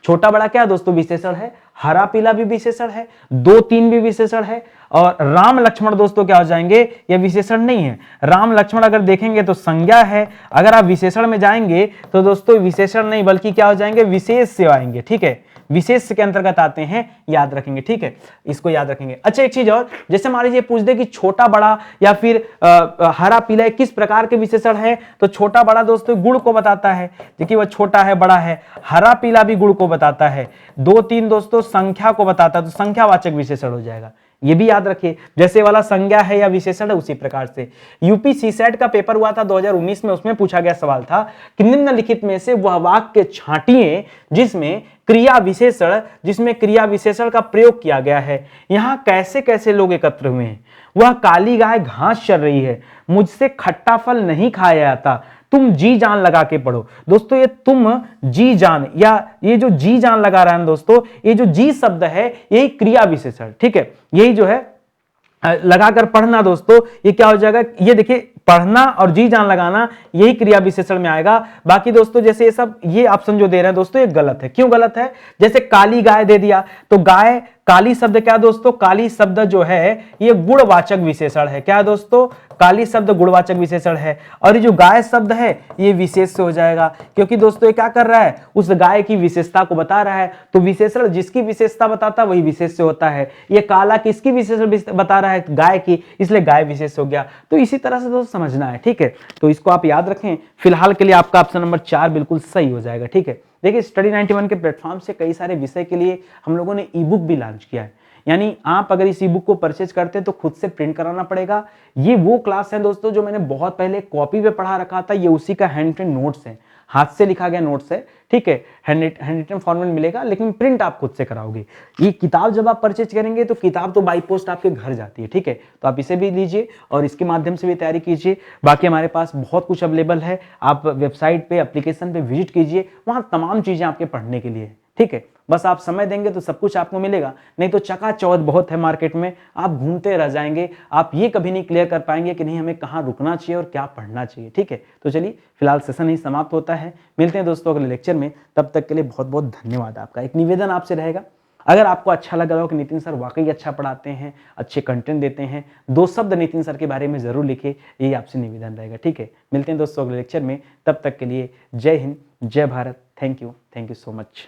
छोटा बड़ा क्या दोस्तों विशेषण है, हरा पीला भी विशेषण है, 2 3 भी विशेषण है, और राम लक्ष्मण दोस्तों क्या हो जाएंगे, ये विशेषण नहीं है। राम लक्ष्मण अगर देखेंगे तो संज्ञा है, अगर आप विशेषण में जाएंगे तो दोस्तों विशेषण नहीं बल्कि क्या हो जाएंगे, विशेष से आएंगे, ठीक है, विशेष के अंतर्गत आते हैं, याद रखेंगे, ठीक है, इसको याद रखेंगे। अच्छा एक चीज और, जैसे मान लीजिए पूछ दे कि छोटा बड़ा या फिर हरा पीला किस प्रकार के विशेषण है, तो छोटा बड़ा दोस्तों गुण को बताता है, देखिए वह छोटा है बड़ा है, हरा पीला भी गुण को बताता है, 2 3 दोस्तों संख्या को बताता है, तो संख्यावाचक विशेषण हो जाएगा। ये भी याद रखिए, जैसे वाला संज्ञा है या विशेषण है उसी प्रकार से। यूपी सीसैट का पेपर हुआ था 2019 में, उसमें पूछा गया सवाल था कि निम्नलिखित में से वह वाक्य छांटिए जिसमें क्रिया विशेषण का प्रयोग किया गया है। यहां कैसे कैसे लोग एकत्र हुए हैं। वह काली गाय घास चर रही है, मुझसे खट्टा फल नहीं खाया जाता, तुम जी जान लगा के पढ़ो। दोस्तों ये तुम जी जान, या ये जो जी जान लगा रहा है दोस्तों, ये जो जी शब्द है यही क्रिया विशेषण, ठीक है, यही जो है लगाकर पढ़ना दोस्तों, ये क्या हो जाएगा, ये देखिए पढ़ना और जी जान लगाना यही क्रिया विशेषण में आएगा। बाकी दोस्तों जैसे ये सब ये ऑप्शन जो दे रहे हैं दोस्तों ये गलत है। क्यों गलत है? जैसे काली गाय दे दिया तो गाय, काली शब्द क्या दोस्तों, काली शब्द जो है ये गुणवाचक विशेषण है। क्या दोस्तों? काली शब्द गुणवाचक विशेषण है, और ये जो गाय शब्द है ये विशेष से हो जाएगा, क्योंकि दोस्तों ये क्या कर रहा है, उस गाय की विशेषता को बता रहा है। तो विशेषण जिसकी विशेषता बताता वही विशेष से होता है। ये काला किसकी विशेषण बता रहा है, गाय की, इसलिए गाय विशेष हो गया। तो इसी तरह से दोस्तों समझना है, ठीक है। तो इसको आप याद रखें। फिलहाल के लिए आपका ऑप्शन नंबर 4 बिल्कुल सही हो जाएगा, ठीक है। देखिए स्टडी 91 के प्लेटफॉर्म से कई सारे विषय के लिए हम लोगों ने ई बुक भी लॉन्च किया है, यानी आप अगर इस ई बुक को परचेज करते हैं तो खुद से प्रिंट कराना पड़ेगा। ये वो क्लास है दोस्तों जो मैंने बहुत पहले कॉपी पे पढ़ा रखा था, ये उसी का हैंड रिटन नोट्स है, हाथ से लिखा गया नोट्स है, ठीक है। हैंड रिटन फॉर्मेट मिलेगा, लेकिन प्रिंट आप खुद से कराओगे। ये किताब जब आप परचेज करेंगे तो किताब तो बाई पोस्ट आपके घर जाती है, ठीक है। तो आप इसे भी लीजिए और इसके माध्यम से भी तैयारी कीजिए। बाकी हमारे पास बहुत कुछ अवेलेबल है, आप वेबसाइट पे, एप्लीकेशन पे विजिट कीजिए, वहाँ तमाम चीजें आपके पढ़ने के लिए, ठीक है। बस आप समय देंगे तो सब कुछ आपको मिलेगा, नहीं तो चकाचौंध बहुत है मार्केट में, आप घूमते रह जाएंगे। आप ये कभी नहीं क्लियर कर पाएंगे कि नहीं हमें कहाँ रुकना चाहिए और क्या पढ़ना चाहिए, ठीक है। तो चलिए फिलहाल सेशन ही समाप्त होता है, मिलते हैं दोस्तों अगले लेक्चर में। तब तक के लिए बहुत बहुत धन्यवाद आपका। एक निवेदन आपसे रहेगा, अगर आपको अच्छा लग रहा हो कि नितिन सर वाकई अच्छा पढ़ाते हैं, अच्छे कंटेंट देते हैं, 2 शब्द नितिन सर के बारे में जरूर लिखिए, यही आपसे निवेदन रहेगा, ठीक है। मिलते हैं दोस्तों अगले लेक्चर में, तब तक के लिए जय हिंद, जय Bharat. Thank you so much.